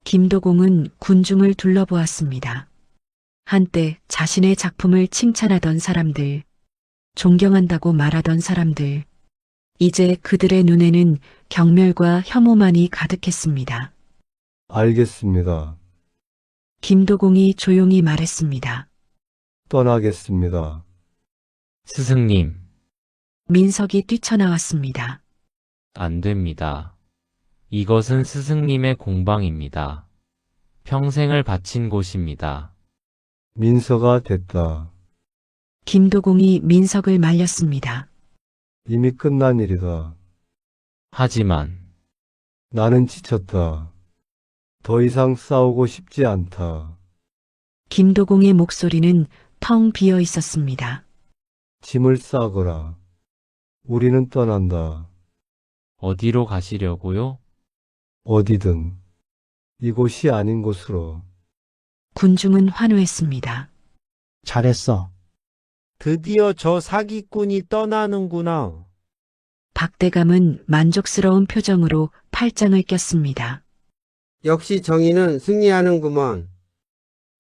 김도공은 군중을 둘러보았습니다. 한때 자신의 작품을 칭찬하던 사람들, 존경한다고 말하던 사람들, 이제 그들의 눈에는 경멸과 혐오만이 가득했습니다. 알겠습니다. 김도공이 조용히 말했습니다. 떠나겠습니다. 스승님, 민석이 뛰쳐나왔습니다. 안 됩니다. 이것은 스승님의 공방입니다. 평생을 바친 곳입니다. 민서가 됐다. 김도공이 민석을 말렸습니다. 이미 끝난 일이다. 하지만 나는 지쳤다. 더 이상 싸우고 싶지 않다. 김도공의 목소리는 텅 비어 있었습니다. 짐을 싸거라. 우리는 떠난다. 어디로 가시려고요? 어디든. 이곳이 아닌 곳으로. 군중은 환호했습니다. 잘했어. 드디어 저 사기꾼이 떠나는구나. 박대감은 만족스러운 표정으로 팔짱을 꼈습니다. 역시 정의는 승리하는구먼.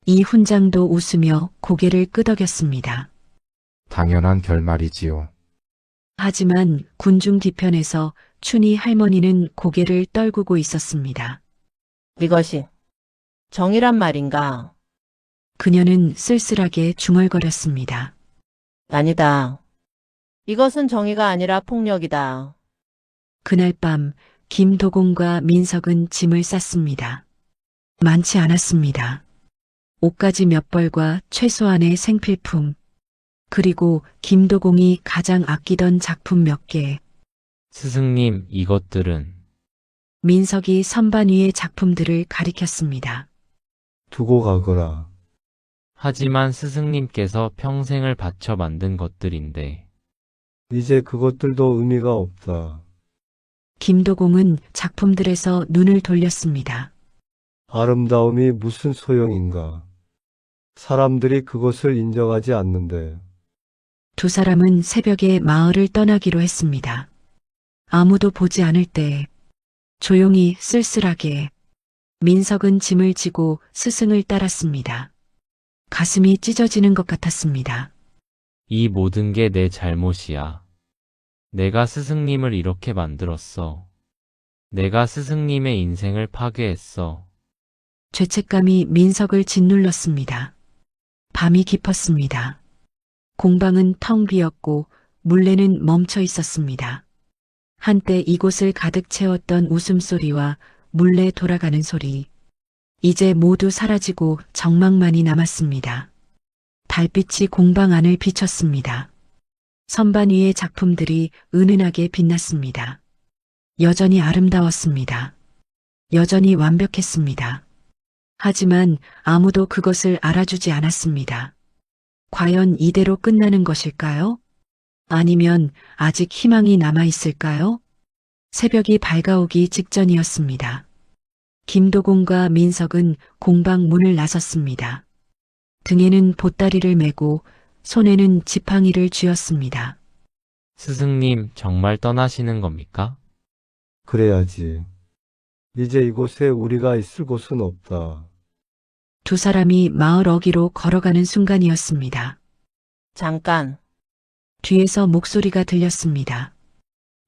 이 훈장도 웃으며 고개를 끄덕였습니다. 당연한 결말이지요. 하지만 군중 뒤편에서 춘희 할머니는 고개를 떨구고 있었습니다. 이것이 정의란 말인가? 그녀는 쓸쓸하게 중얼거렸습니다. 아니다. 이것은 정의가 아니라 폭력이다. 그날 밤 김도공과 민석은 짐을 쌌습니다. 많지 않았습니다. 옷가지 몇 벌과 최소한의 생필품, 그리고 김도공이 가장 아끼던 작품 몇 개. 스승님, 이것들은 민석이 선반 위의 작품들을 가리켰습니다. 두고 가거라. 하지만 스승님께서 평생을 바쳐 만든 것들인데. 이제 그것들도 의미가 없다. 김도공은 작품들에서 눈을 돌렸습니다. 아름다움이 무슨 소용인가. 사람들이 그것을 인정하지 않는데. 두 사람은 새벽에 마을을 떠나기로 했습니다. 아무도 보지 않을 때 조용히 쓸쓸하게 민석은 짐을 지고 스승을 따랐습니다. 가슴이 찢어지는 것 같았습니다. 이 모든 게 내 잘못이야. 내가 스승님을 이렇게 만들었어. 내가 스승님의 인생을 파괴했어. 죄책감이 민석을 짓눌렀습니다. 밤이 깊었습니다. 공방은 텅 비었고 물레는 멈춰 있었습니다. 한때 이곳을 가득 채웠던 웃음소리와 물레 돌아가는 소리, 이제 모두 사라지고 정막만이 남았습니다. 달빛이 공방 안을 비췄습니다. 선반 위의 작품들이 은은하게 빛났습니다. 여전히 아름다웠습니다. 여전히 완벽했습니다. 하지만 아무도 그것을 알아주지 않았습니다. 과연 이대로 끝나는 것일까요? 아니면 아직 희망이 남아있을까요? 새벽이 밝아오기 직전이었습니다. 김도공과 민석은 공방 문을 나섰습니다. 등에는 보따리를 메고 손에는 지팡이를 쥐었습니다. 스승님, 정말 떠나시는 겁니까? 그래야지. 이제 이곳에 우리가 있을 곳은 없다. 두 사람이 마을 어귀로 걸어가는 순간이었습니다. 잠깐. 뒤에서 목소리가 들렸습니다.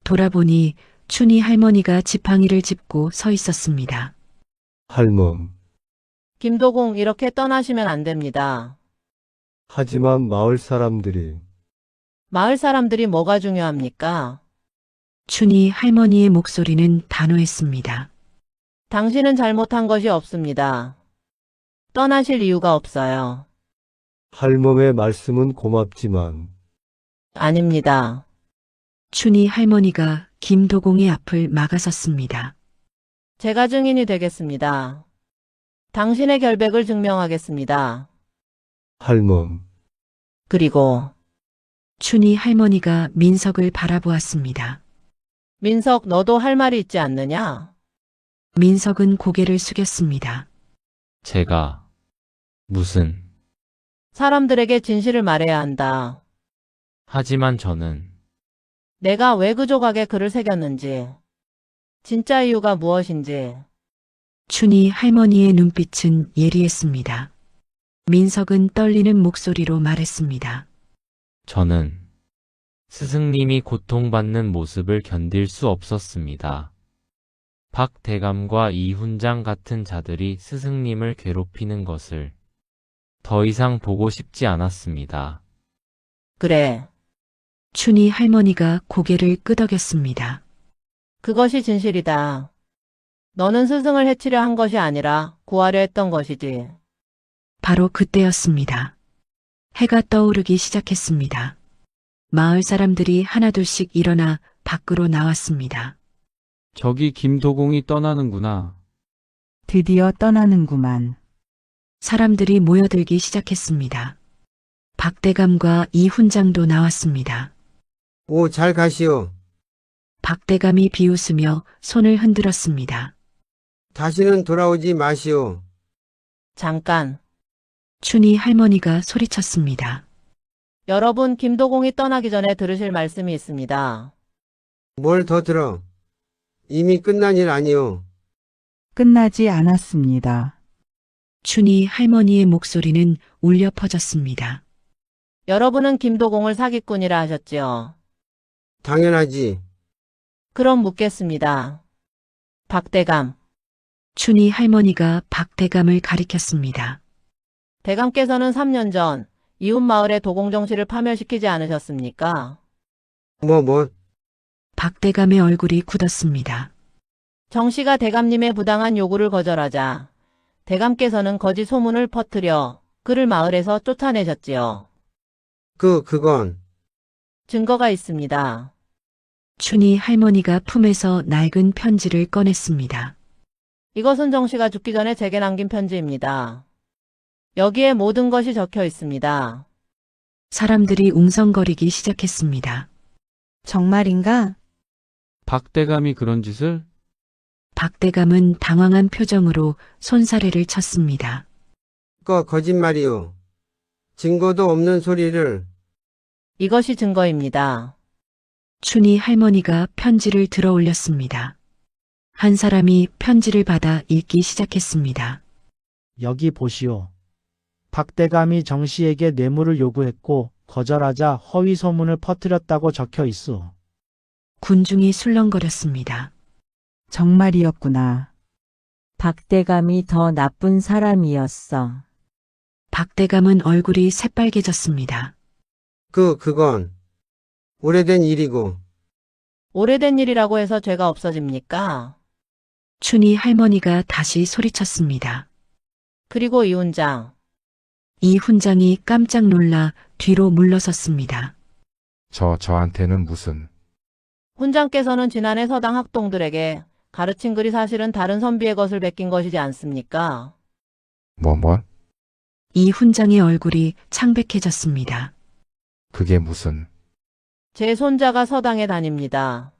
돌아보니 춘희 할머니가 지팡이를 짚고 서 있었습니다. 할멈, 김도공 이렇게 떠나시면 안 됩니다. 하지만 마을 사람들이 마을 사람들이 뭐가 중요합니까? 춘희 할머니의 목소리는 단호했습니다. 당신은 잘못한 것이 없습니다. 떠나실 이유가 없어요. 할멈의 말씀은 고맙지만 아닙니다. 춘희 할머니가 김도공의 앞을 막아섰습니다. 제가 증인이 되겠습니다. 당신의 결백을 증명하겠습니다. 할멈, 그리고 춘희 할머니가 민석을 바라보았습니다. 민석, 너도 할 말이 있지 않느냐? 민석은 고개를 숙였습니다. 제가 무슨 사람들에게 진실을 말해야 한다. 하지만 저는 내가 왜 그 조각에 글을 새겼는지, 진짜 이유가 무엇인지. 춘희 할머니의 눈빛은 예리했습니다. 민석은 떨리는 목소리로 말했습니다. 저는 스승님이 고통받는 모습을 견딜 수 없었습니다. 박 대감과 이 훈장 같은 자들이 스승님을 괴롭히는 것을 더 이상 보고 싶지 않았습니다. 그래, 춘희 할머니가 고개를 끄덕였습니다. 그것이 진실이다. 너는 스승을 해치려 한 것이 아니라 구하려 했던 것이지. 바로 그때였습니다. 해가 떠오르기 시작했습니다. 마을 사람들이 하나둘씩 일어나 밖으로 나왔습니다. 저기 김도공이 떠나는구나. 드디어 떠나는구만. 사람들이 모여들기 시작했습니다. 박대감과 이훈장도 나왔습니다. 오, 잘 가시오. 박대감이 비웃으며 손을 흔들었습니다. 다시는 돌아오지 마시오. 잠깐. 춘희 할머니가 소리쳤습니다. 여러분, 김도공이 떠나기 전에 들으실 말씀이 있습니다. 뭘 더 들어? 이미 끝난 일 아니오. 끝나지 않았습니다. 춘희 할머니의 목소리는 울려 퍼졌습니다. 여러분은 김도공을 사기꾼이라 하셨지요. 당연하지. 그럼 묻겠습니다. 박대감. 춘희 할머니가 박대감을 가리켰습니다. 대감께서는 3년 전 이웃 마을의 도공정씨를 파멸시키지 않으셨습니까? 뭐? 박대감의 얼굴이 굳었습니다. 정씨가 대감님의 부당한 요구를 거절하자 대감께서는 거짓 소문을 퍼뜨려 그를 마을에서 쫓아내셨지요. 그건 증거가 있습니다. 춘희 할머니가 품에서 낡은 편지를 꺼냈습니다. 이것은 정씨가 죽기 전에 제게 남긴 편지입니다. 여기에 모든 것이 적혀 있습니다. 사람들이 웅성거리기 시작했습니다. 정말인가? 박대감이 그런 짓을? 박대감은 당황한 표정으로 손사래를 쳤습니다. 거짓말이오. 증거도 없는 소리를. 이것이 증거입니다. 춘희 할머니가 편지를 들어 올렸습니다. 한 사람이 편지를 받아 읽기 시작했습니다. 여기 보시오. 박대감이 정씨에게 뇌물을 요구했고 거절하자 허위 소문을 퍼뜨렸다고 적혀 있어. 군중이 술렁거렸습니다. 정말이었구나. 박대감이 더 나쁜 사람이었어. 박대감은 얼굴이 새빨개졌습니다. 그건 오래된 일이고. 오래된 일이라고 해서 죄가 없어집니까? 춘희 할머니가 다시 소리쳤습니다. 그리고 이훈장. 이훈장이 깜짝 놀라 뒤로 물러섰습니다. 저한테는 무슨. 훈장께서는 지난해 서당 학동들에게 가르친 글이 사실은 다른 선비의 것을 베낀 것이지 않습니까? 뭐? 이훈장의 얼굴이 창백해졌습니다. 그게 무슨. 제 손자가 서당에 다닙니다.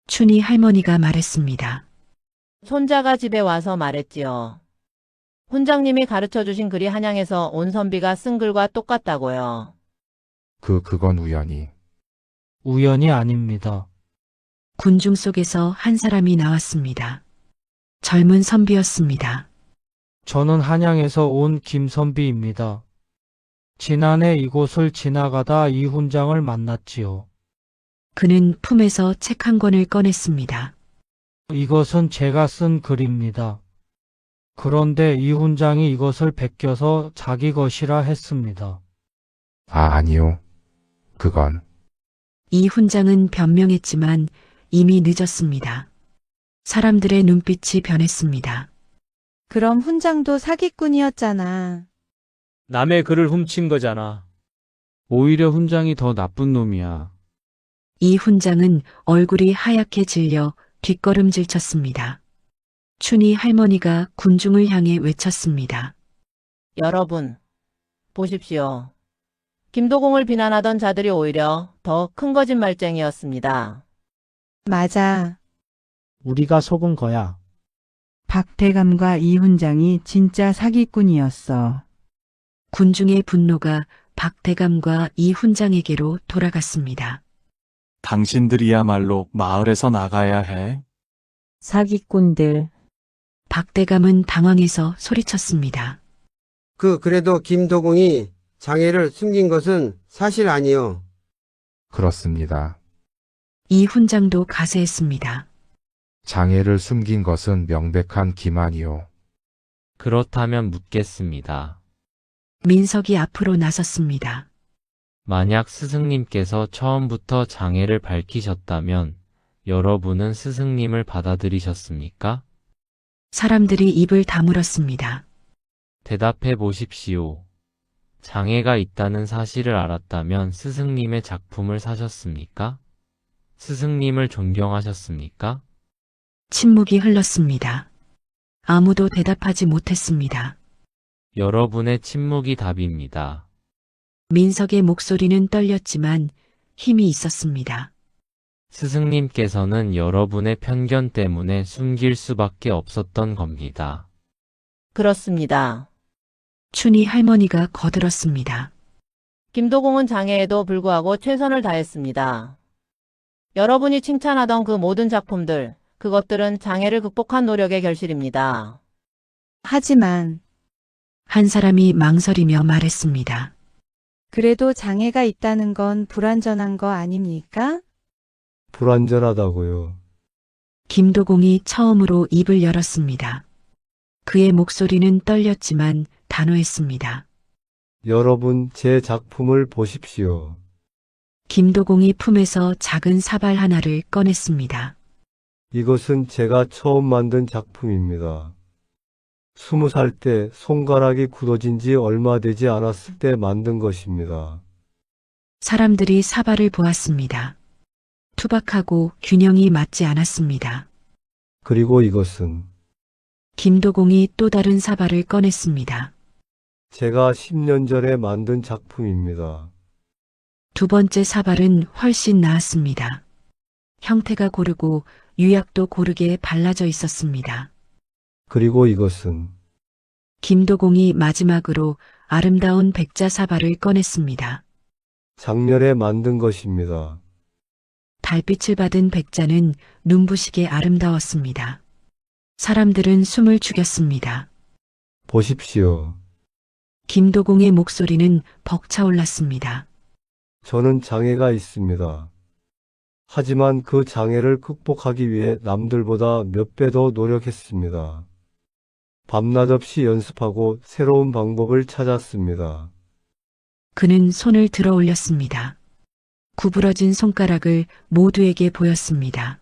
춘희 할머니가 말했습니다. 손자가 집에 와서 말했지요. 훈장님이 가르쳐주신 글이 한양에서 온 선비가 쓴 글과 똑같다고요. 그건 우연히. 우연이 아닙니다. 군중 속에서 한 사람이 나왔습니다. 젊은 선비였습니다. 저는 한양에서 온 김선비입니다. 지난해 이곳을 지나가다 이훈장을 만났지요. 그는 품에서 책 한 권을 꺼냈습니다. 이것은 제가 쓴 글입니다. 그런데 이 훈장이 이것을 베껴서 자기 것이라 했습니다. 아니요. 그건 이 훈장은 변명했지만 이미 늦었습니다. 사람들의 눈빛이 변했습니다. 그럼 훈장도 사기꾼이었잖아. 남의 글을 훔친 거잖아. 오히려 훈장이 더 나쁜 놈이야. 이 훈장은 얼굴이 하얗게 질려 뒷걸음질 쳤습니다. 춘희 할머니가 군중을 향해 외쳤습니다. 여러분, 보십시오. 김도공을 비난하던 자들이 오히려 더 큰 거짓말쟁이였습니다. 맞아. 우리가 속은 거야. 박대감과 이 훈장이 진짜 사기꾼이었어. 군중의 분노가 박대감과 이 훈장에게로 돌아갔습니다. 당신들이야말로 마을에서 나가야 해. 사기꾼들. 박대감은 당황해서 소리쳤습니다. 그래도 김도공이 장애를 숨긴 것은 사실 아니요. 그렇습니다. 이 훈장도 가세했습니다. 장애를 숨긴 것은 명백한 기만이요. 그렇다면 묻겠습니다. 민석이 앞으로 나섰습니다. 만약 스승님께서 처음부터 장애를 밝히셨다면 여러분은 스승님을 받아들이셨습니까? 사람들이 입을 다물었습니다. 대답해 보십시오. 장애가 있다는 사실을 알았다면 스승님의 작품을 사셨습니까? 스승님을 존경하셨습니까? 침묵이 흘렀습니다. 아무도 대답하지 못했습니다. 여러분의 침묵이 답입니다. 민석의 목소리는 떨렸지만 힘이 있었습니다. 스승님께서는 여러분의 편견 때문에 숨길 수밖에 없었던 겁니다. 그렇습니다. 춘희 할머니가 거들었습니다. 김도공은 장애에도 불구하고 최선을 다했습니다. 여러분이 칭찬하던 그 모든 작품들, 그것들은 장애를 극복한 노력의 결실입니다. 하지만 한 사람이 망설이며 말했습니다. 그래도 장애가 있다는 건 불완전한 거 아닙니까? 불완전하다고요. 김도공이 처음으로 입을 열었습니다. 그의 목소리는 떨렸지만 단호했습니다. 여러분, 제 작품을 보십시오. 김도공이 품에서 작은 사발 하나를 꺼냈습니다. 이것은 제가 처음 만든 작품입니다. 20살 때 손가락이 굳어진 지 얼마 되지 않았을 때 만든 것입니다. 사람들이 사발을 보았습니다. 투박하고 균형이 맞지 않았습니다. 그리고 이것은 김도공이 또 다른 사발을 꺼냈습니다. 제가 10년 전에 만든 작품입니다. 두 번째 사발은 훨씬 나았습니다. 형태가 고르고 유약도 고르게 발라져 있었습니다. 그리고 이것은 김도공이 마지막으로 아름다운 백자 사발을 꺼냈습니다. 작년에 만든 것입니다. 달빛을 받은 백자는 눈부시게 아름다웠습니다. 사람들은 숨을 죽였습니다. 보십시오. 김도공의 목소리는 벅차올랐습니다. 저는 장애가 있습니다. 하지만 그 장애를 극복하기 위해 남들보다 몇 배 더 노력했습니다. 밤낮 없이 연습하고 새로운 방법을 찾았습니다. 그는 손을 들어 올렸습니다. 구부러진 손가락을 모두에게 보였습니다.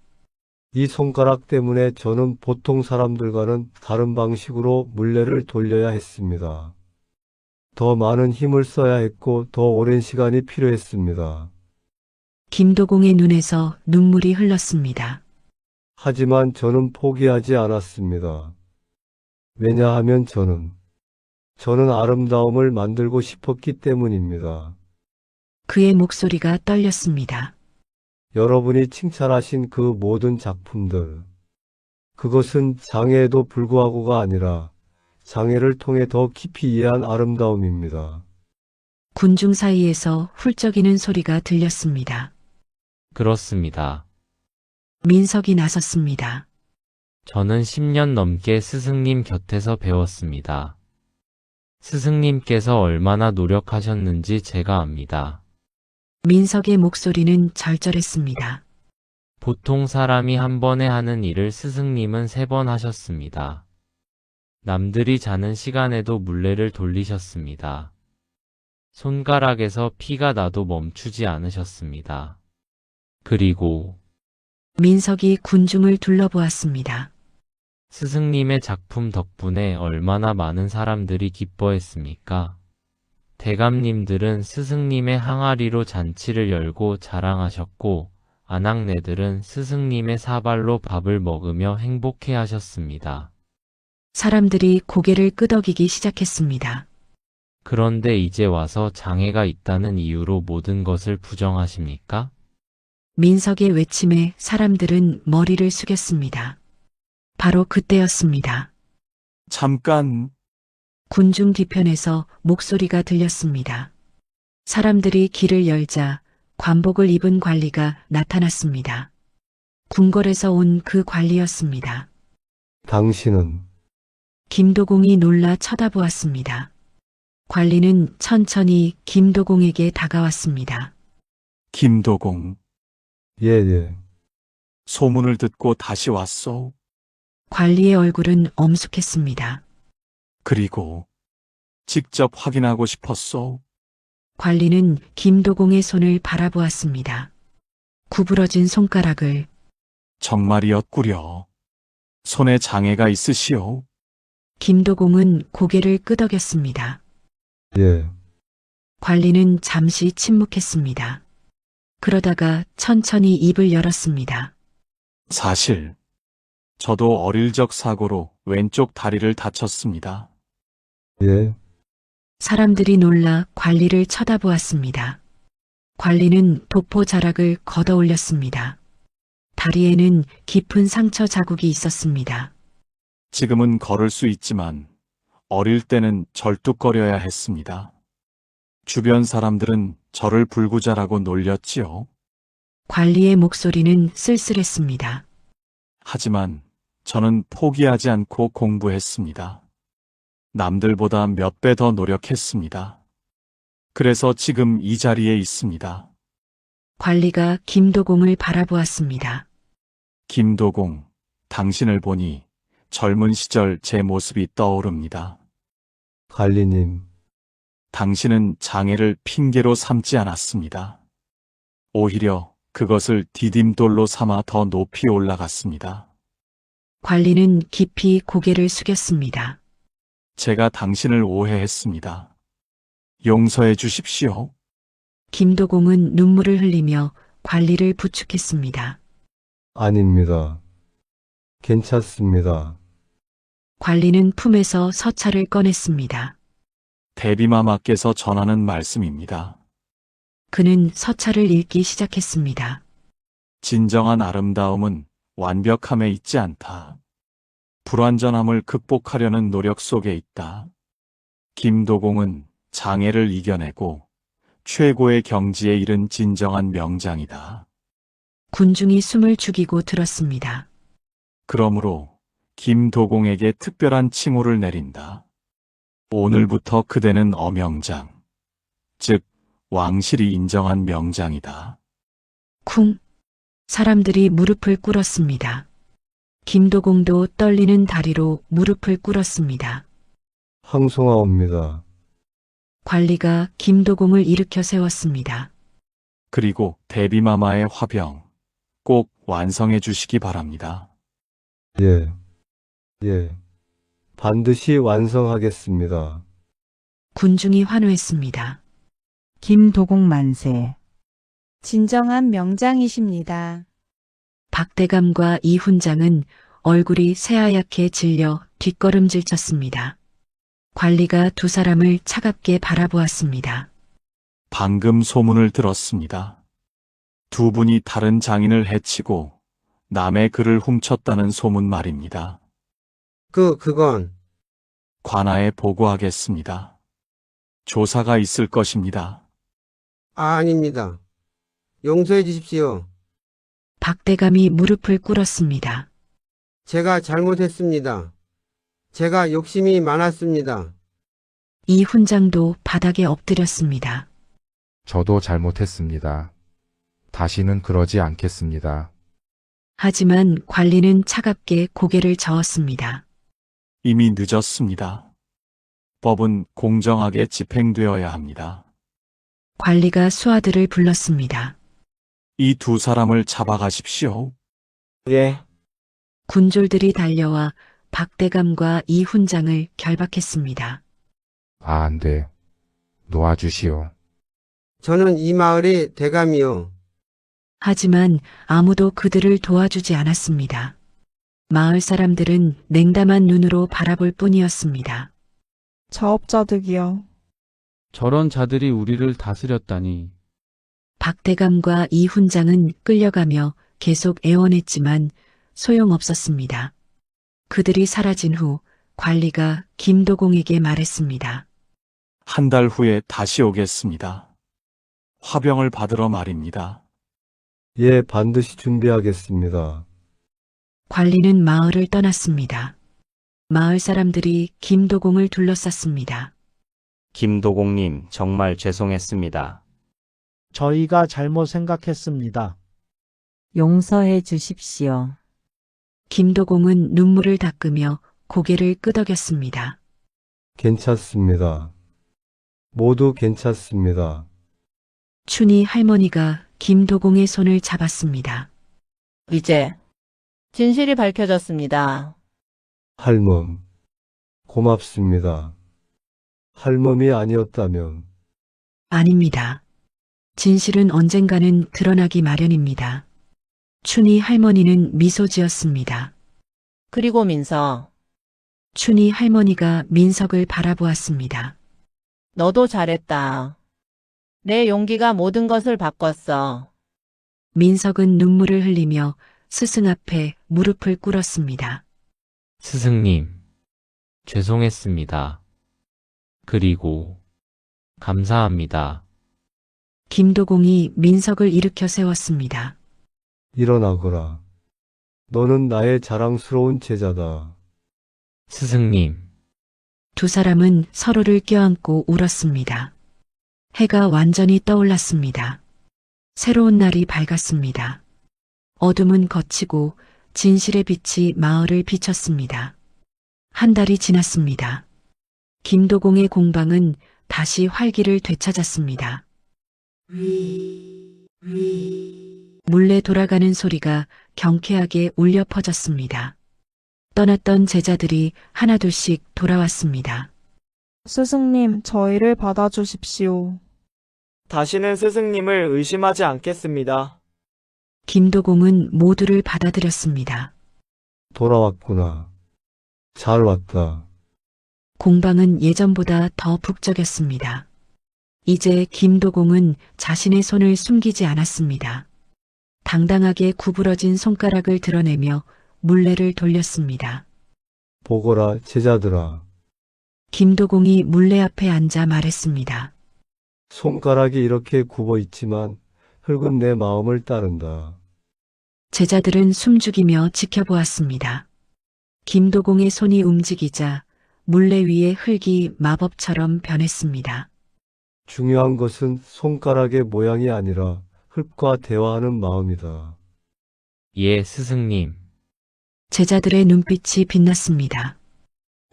이 손가락 때문에 저는 보통 사람들과는 다른 방식으로 물레를 돌려야 했습니다. 더 많은 힘을 써야 했고 더 오랜 시간이 필요했습니다. 김도공의 눈에서 눈물이 흘렀습니다. 하지만 저는 포기하지 않았습니다. 왜냐하면 저는 아름다움을 만들고 싶었기 때문입니다. 그의 목소리가 떨렸습니다. 여러분이 칭찬하신 그 모든 작품들, 그것은 장애에도 불구하고가 아니라 장애를 통해 더 깊이 이해한 아름다움입니다. 군중 사이에서 훌쩍이는 소리가 들렸습니다. 그렇습니다. 민석이 나섰습니다. 저는 10년 넘게 스승님 곁에서 배웠습니다. 스승님께서 얼마나 노력하셨는지 제가 압니다. 민석의 목소리는 절절했습니다. 보통 사람이 한 번에 하는 일을 스승님은 3번 하셨습니다. 남들이 자는 시간에도 물레를 돌리셨습니다. 손가락에서 피가 나도 멈추지 않으셨습니다. 그리고 민석이 군중을 둘러보았습니다. 스승님의 작품 덕분에 얼마나 많은 사람들이 기뻐했습니까? 대감님들은 스승님의 항아리로 잔치를 열고 자랑하셨고, 아낙네들은 스승님의 사발로 밥을 먹으며 행복해 하셨습니다. 사람들이 고개를 끄덕이기 시작했습니다. 그런데 이제 와서 장애가 있다는 이유로 모든 것을 부정하십니까? 민석의 외침에 사람들은 머리를 숙였습니다. 바로 그때였습니다. 잠깐, 군중 뒤편에서 목소리가 들렸습니다. 사람들이 길을 열자 관복을 입은 관리가 나타났습니다. 궁궐에서 온 그 관리였습니다. 당신은 김도공이 놀라 쳐다보았습니다. 관리는 천천히 김도공에게 다가왔습니다. 김도공, 예. 소문을 듣고 다시 왔소. 관리의 얼굴은 엄숙했습니다. 그리고 직접 확인하고 싶었소. 관리는 김도공의 손을 바라보았습니다. 구부러진 손가락을. 정말이었구려. 손에 장애가 있으시오. 김도공은 고개를 끄덕였습니다. 예. 관리는 잠시 침묵했습니다. 그러다가 천천히 입을 열었습니다. 사실 저도 어릴 적 사고로 왼쪽 다리를 다쳤습니다. 예. 사람들이 놀라 관리를 쳐다보았습니다. 관리는 도포 자락을 걷어 올렸습니다. 다리에는 깊은 상처 자국이 있었습니다. 지금은 걸을 수 있지만 어릴 때는 절뚝거려야 했습니다. 주변 사람들은 저를 불구자라고 놀렸지요. 관리의 목소리는 쓸쓸했습니다. 하지만 저는 포기하지 않고 공부했습니다. 남들보다 몇 배 더 노력했습니다. 그래서 지금 이 자리에 있습니다. 관리가 김도공을 바라보았습니다. 김도공, 당신을 보니 젊은 시절 제 모습이 떠오릅니다. 관리님, 당신은 장애를 핑계로 삼지 않았습니다. 오히려 그것을 디딤돌로 삼아 더 높이 올라갔습니다. 관리는 깊이 고개를 숙였습니다. 제가 당신을 오해했습니다. 용서해 주십시오. 김도공은 눈물을 흘리며 관리를 부축했습니다. 아닙니다. 괜찮습니다. 관리는 품에서 서찰을 꺼냈습니다. 대비마마께서 전하는 말씀입니다. 그는 서찰을 읽기 시작했습니다. 진정한 아름다움은 완벽함에 있지 않다. 불완전함을 극복하려는 노력 속에 있다. 김도공은 장애를 이겨내고 최고의 경지에 이른 진정한 명장이다. 군중이 숨을 죽이고 들었습니다. 그러므로 김도공에게 특별한 칭호를 내린다. 오늘부터 그대는 어명장, 즉 왕실이 인정한 명장이다. 쿵! 사람들이 무릎을 꿇었습니다. 김도공도 떨리는 다리로 무릎을 꿇었습니다. 항송하옵니다. 관리가 김도공을 일으켜 세웠습니다. 그리고 대비마마의 화병 꼭 완성해 주시기 바랍니다. 예. 반드시 완성하겠습니다. 군중이 환호했습니다. 김도공 만세. 진정한 명장이십니다. 박대감과 이훈장은 얼굴이 새하얗게 질려 뒷걸음질 쳤습니다. 관리가 두 사람을 차갑게 바라보았습니다. 방금 소문을 들었습니다. 두 분이 다른 장인을 해치고 남의 글을 훔쳤다는 소문 말입니다. 그건 관아에 보고하겠습니다. 조사가 있을 것입니다. 아닙니다. 용서해 주십시오. 박대감이 무릎을 꿇었습니다. 제가 잘못했습니다. 제가 욕심이 많았습니다. 이훈장도 바닥에 엎드렸습니다. 저도 잘못했습니다. 다시는 그러지 않겠습니다. 하지만 관리는 차갑게 고개를 저었습니다. 이미 늦었습니다. 법은 공정하게 집행되어야 합니다. 관리가 수하들을 불렀습니다. 이 두 사람을 잡아가십시오. 예. 군졸들이 달려와 박대감과 이 훈장을 결박했습니다. 안 돼. 놓아주시오. 저는 이 마을의 대감이요. 하지만 아무도 그들을 도와주지 않았습니다. 마을 사람들은 냉담한 눈으로 바라볼 뿐이었습니다. 자업자득이요. 저런 자들이 우리를 다스렸다니. 박대감과 이 훈장은 끌려가며 계속 애원했지만 소용없었습니다. 그들이 사라진 후 관리가 김도공에게 말했습니다. 한 달 후에 다시 오겠습니다. 화병을 받으러 말입니다. 예, 반드시 준비하겠습니다. 관리는 마을을 떠났습니다. 마을 사람들이 김도공을 둘러쌌습니다. 김도공님, 정말 죄송했습니다. 저희가 잘못 생각했습니다. 용서해 주십시오. 김도공은 눈물을 닦으며 고개를 끄덕였습니다. 괜찮습니다. 모두 괜찮습니다. 춘희 할머니가 김도공의 손을 잡았습니다. 이제 진실이 밝혀졌습니다. 할멈, 고맙습니다. 할멈이 아니었다면 아닙니다. 진실은 언젠가는 드러나기 마련입니다. 춘희 할머니는 미소 지었습니다. 그리고 민서, 춘희 할머니가 민석을 바라보았습니다. 너도 잘했다. 내 용기가 모든 것을 바꿨어. 민석은 눈물을 흘리며 스승 앞에 무릎을 꿇었습니다. 스승님, 죄송했습니다. 그리고 감사합니다. 김도공이 민석을 일으켜 세웠습니다. 일어나거라. 너는 나의 자랑스러운 제자다. 스승님, 두 사람은 서로를 껴안고 울었습니다. 해가 완전히 떠올랐습니다. 새로운 날이 밝았습니다. 어둠은 걷히고 진실의 빛이 마을을 비췄습니다. 한 달이 지났습니다. 김도공의 공방은 다시 활기를 되찾았습니다. 물레 돌아가는 소리가 경쾌하게 울려 퍼졌습니다. 떠났던 제자들이 하나둘씩 돌아왔습니다. 스승님, 저희를 받아주십시오. 다시는 스승님을 의심하지 않겠습니다. 김도공은 모두를 받아들였습니다. 돌아왔구나. 잘 왔다. 공방은 예전보다 더 북적였습니다. 이제 김도공은 자신의 손을 숨기지 않았습니다. 당당하게 구부러진 손가락을 드러내며 물레를 돌렸습니다. 보거라, 제자들아. 김도공이 물레 앞에 앉아 말했습니다. 손가락이 이렇게 굽어 있지만 흙은 내 마음을 따른다. 제자들은 숨죽이며 지켜보았습니다. 김도공의 손이 움직이자 물레 위의 흙이 마법처럼 변했습니다. 중요한 것은 손가락의 모양이 아니라 흙과 대화하는 마음이다. 예, 스승님. 제자들의 눈빛이 빛났습니다.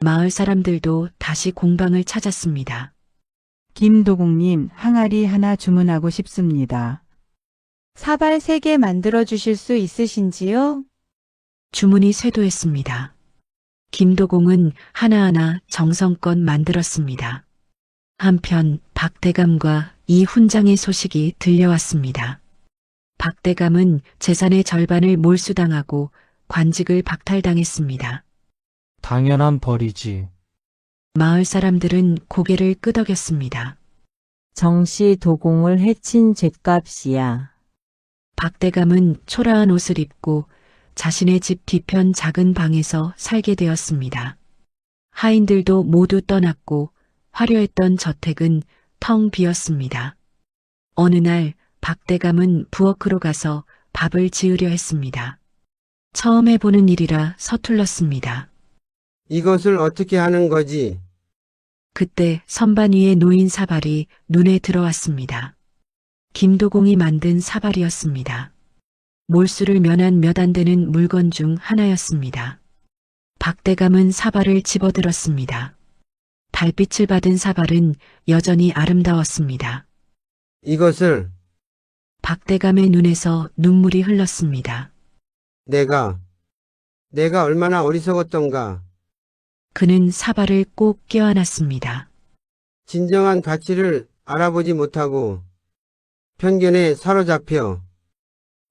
마을 사람들도 다시 공방을 찾았습니다. 김도공님, 항아리 하나 주문하고 싶습니다. 사발 3개 만들어 주실 수 있으신지요? 주문이 쇄도했습니다. 김도공은 하나하나 정성껏 만들었습니다. 한편 박대감과 이 훈장의 소식이 들려왔습니다. 박대감은 재산의 절반을 몰수당하고 관직을 박탈당했습니다. 당연한 벌이지. 마을 사람들은 고개를 끄덕였습니다. 정씨 도공을 해친 죗값이야. 박대감은 초라한 옷을 입고 자신의 집 뒤편 작은 방에서 살게 되었습니다. 하인들도 모두 떠났고 화려했던 저택은 텅 비었습니다. 어느 날 박대감은 부엌으로 가서 밥을 지으려 했습니다. 처음 해보는 일이라 서툴렀습니다. 이것을 어떻게 하는 거지? 그때 선반 위에 놓인 사발이 눈에 들어왔습니다. 김도공이 만든 사발이었습니다. 몰수를 면한 몇 안 되는 물건 중 하나였습니다. 박대감은 사발을 집어들었습니다. 달빛을 받은 사발은 여전히 아름다웠습니다. 이것을 박대감의 눈에서 눈물이 흘렀습니다. 내가 얼마나 어리석었던가. 그는 사발을 꼭 껴안았습니다. 진정한 가치를 알아보지 못하고 편견에 사로잡혀.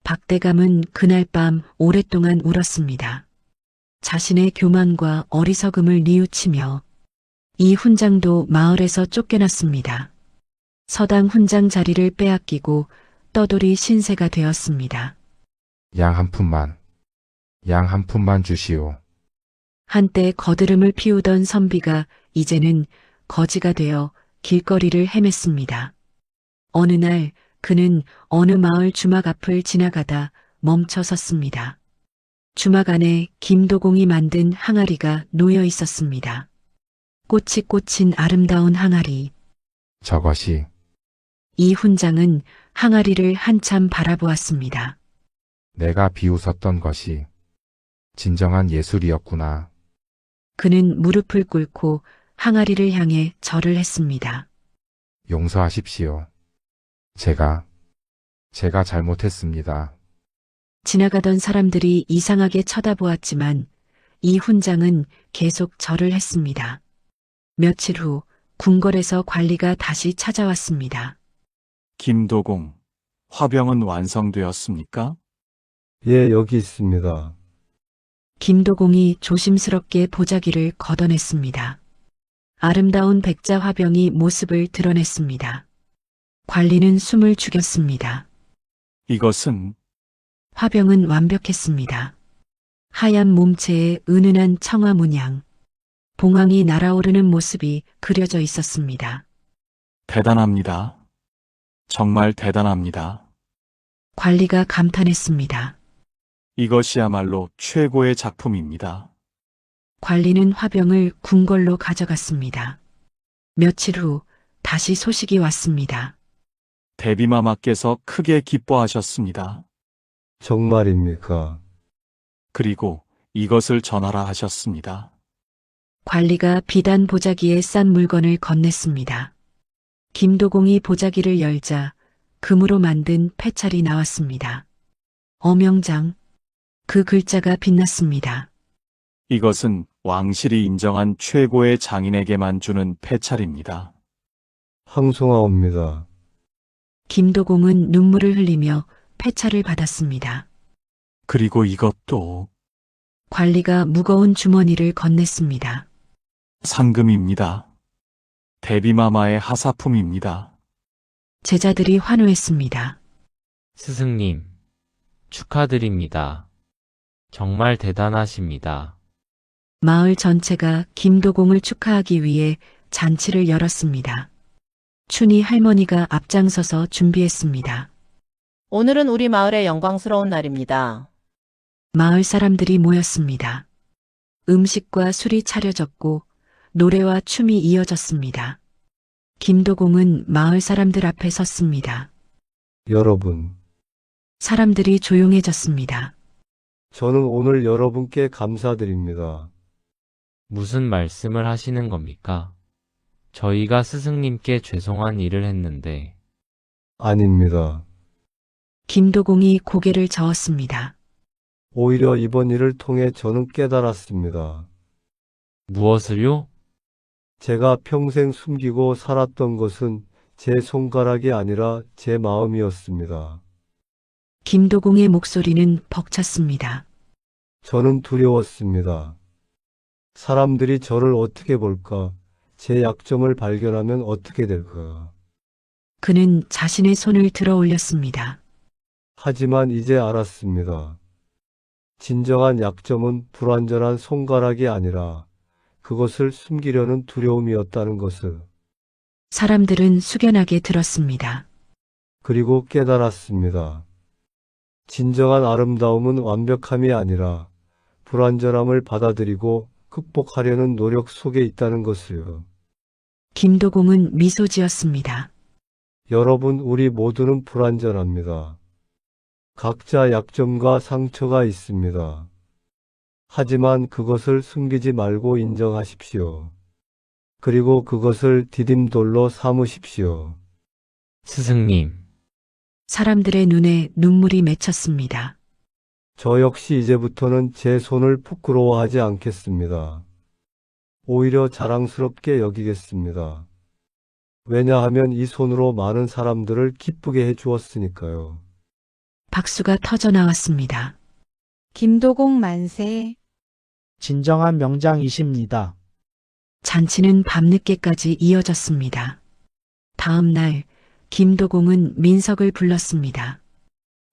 박대감은 그날 밤 오랫동안 울었습니다. 자신의 교만과 어리석음을 뉘우치며 이 훈장도 마을에서 쫓겨났습니다. 서당 훈장 자리를 빼앗기고 떠돌이 신세가 되었습니다. 양 한 푼만 주시오. 한때 거드름을 피우던 선비가 이제는 거지가 되어 길거리를 헤맸습니다. 어느 날 그는 어느 마을 주막 앞을 지나가다 멈춰 섰습니다. 주막 안에 김도공이 만든 항아리가 놓여 있었습니다. 꽃이 꽂힌 아름다운 항아리. 저것이 이 훈장은 항아리를 한참 바라보았습니다. 내가 비웃었던 것이 진정한 예술이었구나. 그는 무릎을 꿇고 항아리를 향해 절을 했습니다. 용서하십시오. 제가 잘못했습니다. 지나가던 사람들이 이상하게 쳐다보았지만 이 훈장은 계속 절을 했습니다. 며칠 후 궁궐에서 관리가 다시 찾아왔습니다. 김도공, 화병은 완성되었습니까? 예, 여기 있습니다. 김도공이 조심스럽게 보자기를 걷어냈습니다. 아름다운 백자 화병이 모습을 드러냈습니다. 관리는 숨을 죽였습니다. 이것은 화병은 완벽했습니다. 하얀 몸체에 은은한 청화 문양, 봉황이 날아오르는 모습이 그려져 있었습니다. 대단합니다. 정말 대단합니다. 관리가 감탄했습니다. 이것이야말로 최고의 작품입니다. 관리는 화병을 궁궐로 가져갔습니다. 며칠 후 다시 소식이 왔습니다. 대비마마께서 크게 기뻐하셨습니다. 정말입니까? 그리고 이것을 전하라 하셨습니다. 관리가 비단 보자기에 싼 물건을 건넸습니다. 김도공이 보자기를 열자 금으로 만든 패찰이 나왔습니다. 어명장. 그 글자가 빛났습니다. 이것은 왕실이 인정한 최고의 장인에게만 주는 패찰입니다. 항송하옵니다. 김도공은 눈물을 흘리며 패찰을 받았습니다. 그리고 이것도 관리가 무거운 주머니를 건넸습니다. 상금입니다. 대비마마의 하사품입니다. 제자들이 환호했습니다. 스승님, 축하드립니다. 정말 대단하십니다. 마을 전체가 김도공을 축하하기 위해 잔치를 열었습니다. 춘희 할머니가 앞장서서 준비했습니다. 오늘은 우리 마을의 영광스러운 날입니다. 마을 사람들이 모였습니다. 음식과 술이 차려졌고 노래와 춤이 이어졌습니다. 김도공은 마을 사람들 앞에 섰습니다. 여러분, 사람들이 조용해졌습니다. 저는 오늘 여러분께 감사드립니다. 무슨 말씀을 하시는 겁니까? 저희가 스승님께 죄송한 일을 했는데. 아닙니다. 김도공이 고개를 저었습니다. 오히려 이번 일을 통해 저는 깨달았습니다. 무엇을요? 제가 평생 숨기고 살았던 것은 제 손가락이 아니라 제 마음이었습니다. 김도공의 목소리는 벅찼습니다. 저는 두려웠습니다. 사람들이 저를 어떻게 볼까? 제 약점을 발견하면 어떻게 될까? 그는 자신의 손을 들어 올렸습니다. 하지만 이제 알았습니다. 진정한 약점은 불완전한 손가락이 아니라 그것을 숨기려는 두려움이었다는 것을. 사람들은 숙연하게 들었습니다. 그리고 깨달았습니다. 진정한 아름다움은 완벽함이 아니라 불완전함을 받아들이고 극복하려는 노력 속에 있다는 것을요. 김도공은 미소 지었습니다. 여러분, 우리 모두는 불완전합니다. 각자 약점과 상처가 있습니다. 하지만 그것을 숨기지 말고 인정하십시오. 그리고 그것을 디딤돌로 삼으십시오. 스승님, 사람들의 눈에 눈물이 맺혔습니다. 저 역시 이제부터는 제 손을 부끄러워하지 않겠습니다. 오히려 자랑스럽게 여기겠습니다. 왜냐하면 이 손으로 많은 사람들을 기쁘게 해 주었으니까요. 박수가 터져 나왔습니다. 김도공 만세. 진정한 명장이십니다. 잔치는 밤늦게까지 이어졌습니다. 다음 날 김도공은 민석을 불렀습니다.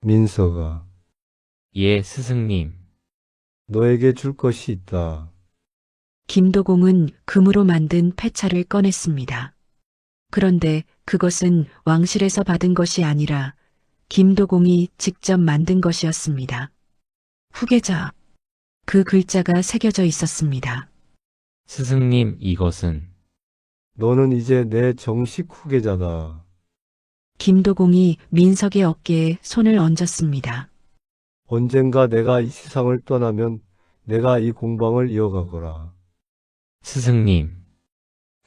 민석아, 예, 스승님. 너에게 줄 것이 있다. 김도공은 금으로 만든 패차를 꺼냈습니다. 그런데 그것은 왕실에서 받은 것이 아니라 김도공이 직접 만든 것이었습니다. 후계자. 그 글자가 새겨져 있었습니다. 스승님, 이것은 너는 이제 내 정식 후계자다. 김도공이 민석의 어깨에 손을 얹었습니다. 언젠가 내가 이 세상을 떠나면 내가 이 공방을 이어가거라. 스승님.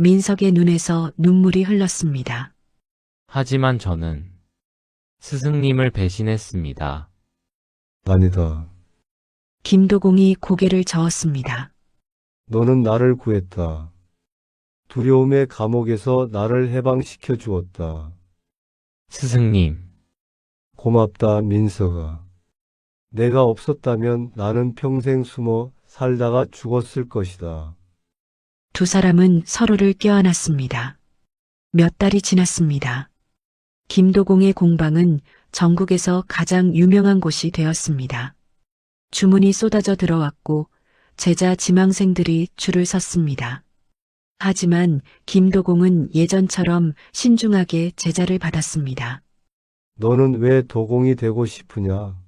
민석의 눈에서 눈물이 흘렀습니다. 하지만 저는 스승님을 배신했습니다. 아니다. 김도공이 고개를 저었습니다. 너는 나를 구했다. 두려움의 감옥에서 나를 해방시켜 주었다. 스승님. 고맙다, 민석아. 내가 없었다면 나는 평생 숨어 살다가 죽었을 것이다. 두 사람은 서로를 껴안았습니다. 몇 달이 지났습니다. 김도공의 공방은 전국에서 가장 유명한 곳이 되었습니다. 주문이 쏟아져 들어왔고 제자 지망생들이 줄을 섰습니다. 하지만 김도공은 예전처럼 신중하게 제자를 받았습니다. 너는 왜 도공이 되고 싶으냐?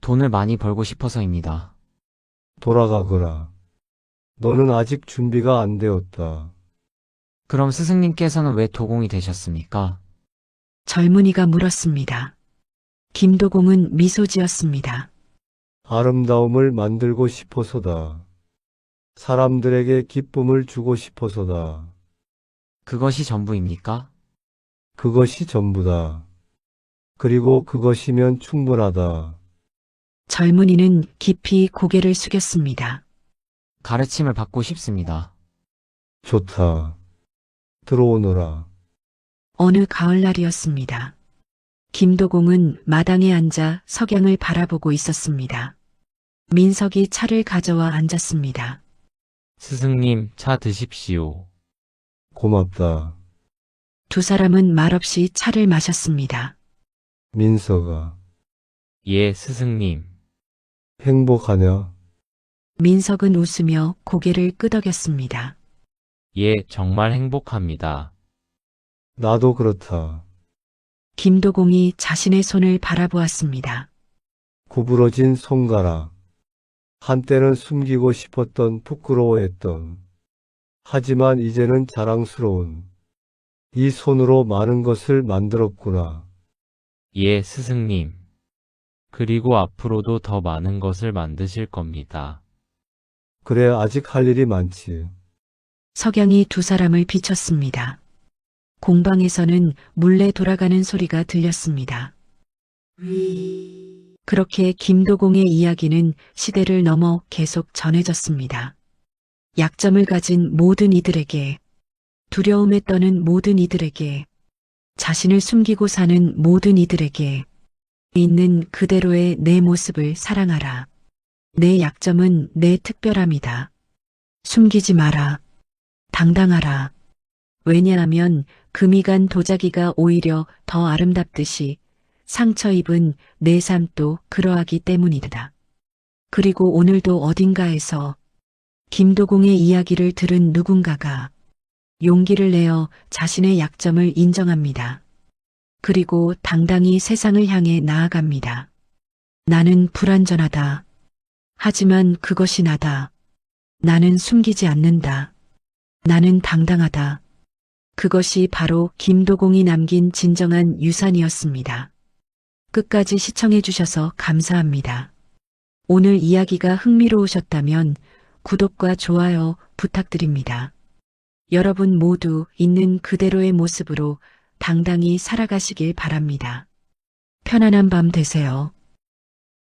돈을 많이 벌고 싶어서입니다. 돌아가거라. 너는 아직 준비가 안 되었다. 그럼 스승님께서는 왜 도공이 되셨습니까? 젊은이가 물었습니다. 김도공은 미소 지었습니다. 아름다움을 만들고 싶어서다. 사람들에게 기쁨을 주고 싶어서다. 그것이 전부입니까? 그것이 전부다. 그리고 그것이면 충분하다. 젊은이는 깊이 고개를 숙였습니다. 가르침을 받고 싶습니다. 좋다. 들어오너라. 어느 가을날이었습니다. 김도공은 마당에 앉아 석양을 바라보고 있었습니다. 민석이 차를 가져와 앉았습니다. 스승님, 차 드십시오. 고맙다. 두 사람은 말없이 차를 마셨습니다. 민석아, 예, 스승님. 행복하냐? 민석은 웃으며 고개를 끄덕였습니다. 예, 정말 행복합니다. 나도 그렇다. 김도공이 자신의 손을 바라보았습니다. 구부러진 손가락. 한때는 숨기고 싶었던 부끄러워했던. 하지만 이제는 자랑스러운. 이 손으로 많은 것을 만들었구나. 예, 스승님. 그리고 앞으로도 더 많은 것을 만드실 겁니다. 그래, 아직 할 일이 많지. 석양이 두 사람을 비췄습니다. 공방에서는 물레 돌아가는 소리가 들렸습니다. 그렇게 김도공의 이야기는 시대를 넘어 계속 전해졌습니다. 약점을 가진 모든 이들에게, 두려움에 떠는 모든 이들에게, 자신을 숨기고 사는 모든 이들에게 있는 그대로의 내 모습을 사랑하라. 내 약점은 내 특별함이다. 숨기지 마라. 당당하라. 왜냐하면 금이 간 도자기가 오히려 더 아름답듯이 상처 입은 내 삶도 그러하기 때문이다. 그리고 오늘도 어딘가에서 김도공의 이야기를 들은 누군가가 용기를 내어 자신의 약점을 인정합니다. 그리고 당당히 세상을 향해 나아갑니다. 나는 불완전하다. 하지만 그것이 나다. 나는 숨기지 않는다. 나는 당당하다. 그것이 바로 김도공이 남긴 진정한 유산이었습니다. 끝까지 시청해 주셔서 감사합니다. 오늘 이야기가 흥미로우셨다면 구독과 좋아요 부탁드립니다. 여러분 모두 있는 그대로의 모습으로 당당히 살아가시길 바랍니다. 편안한 밤 되세요.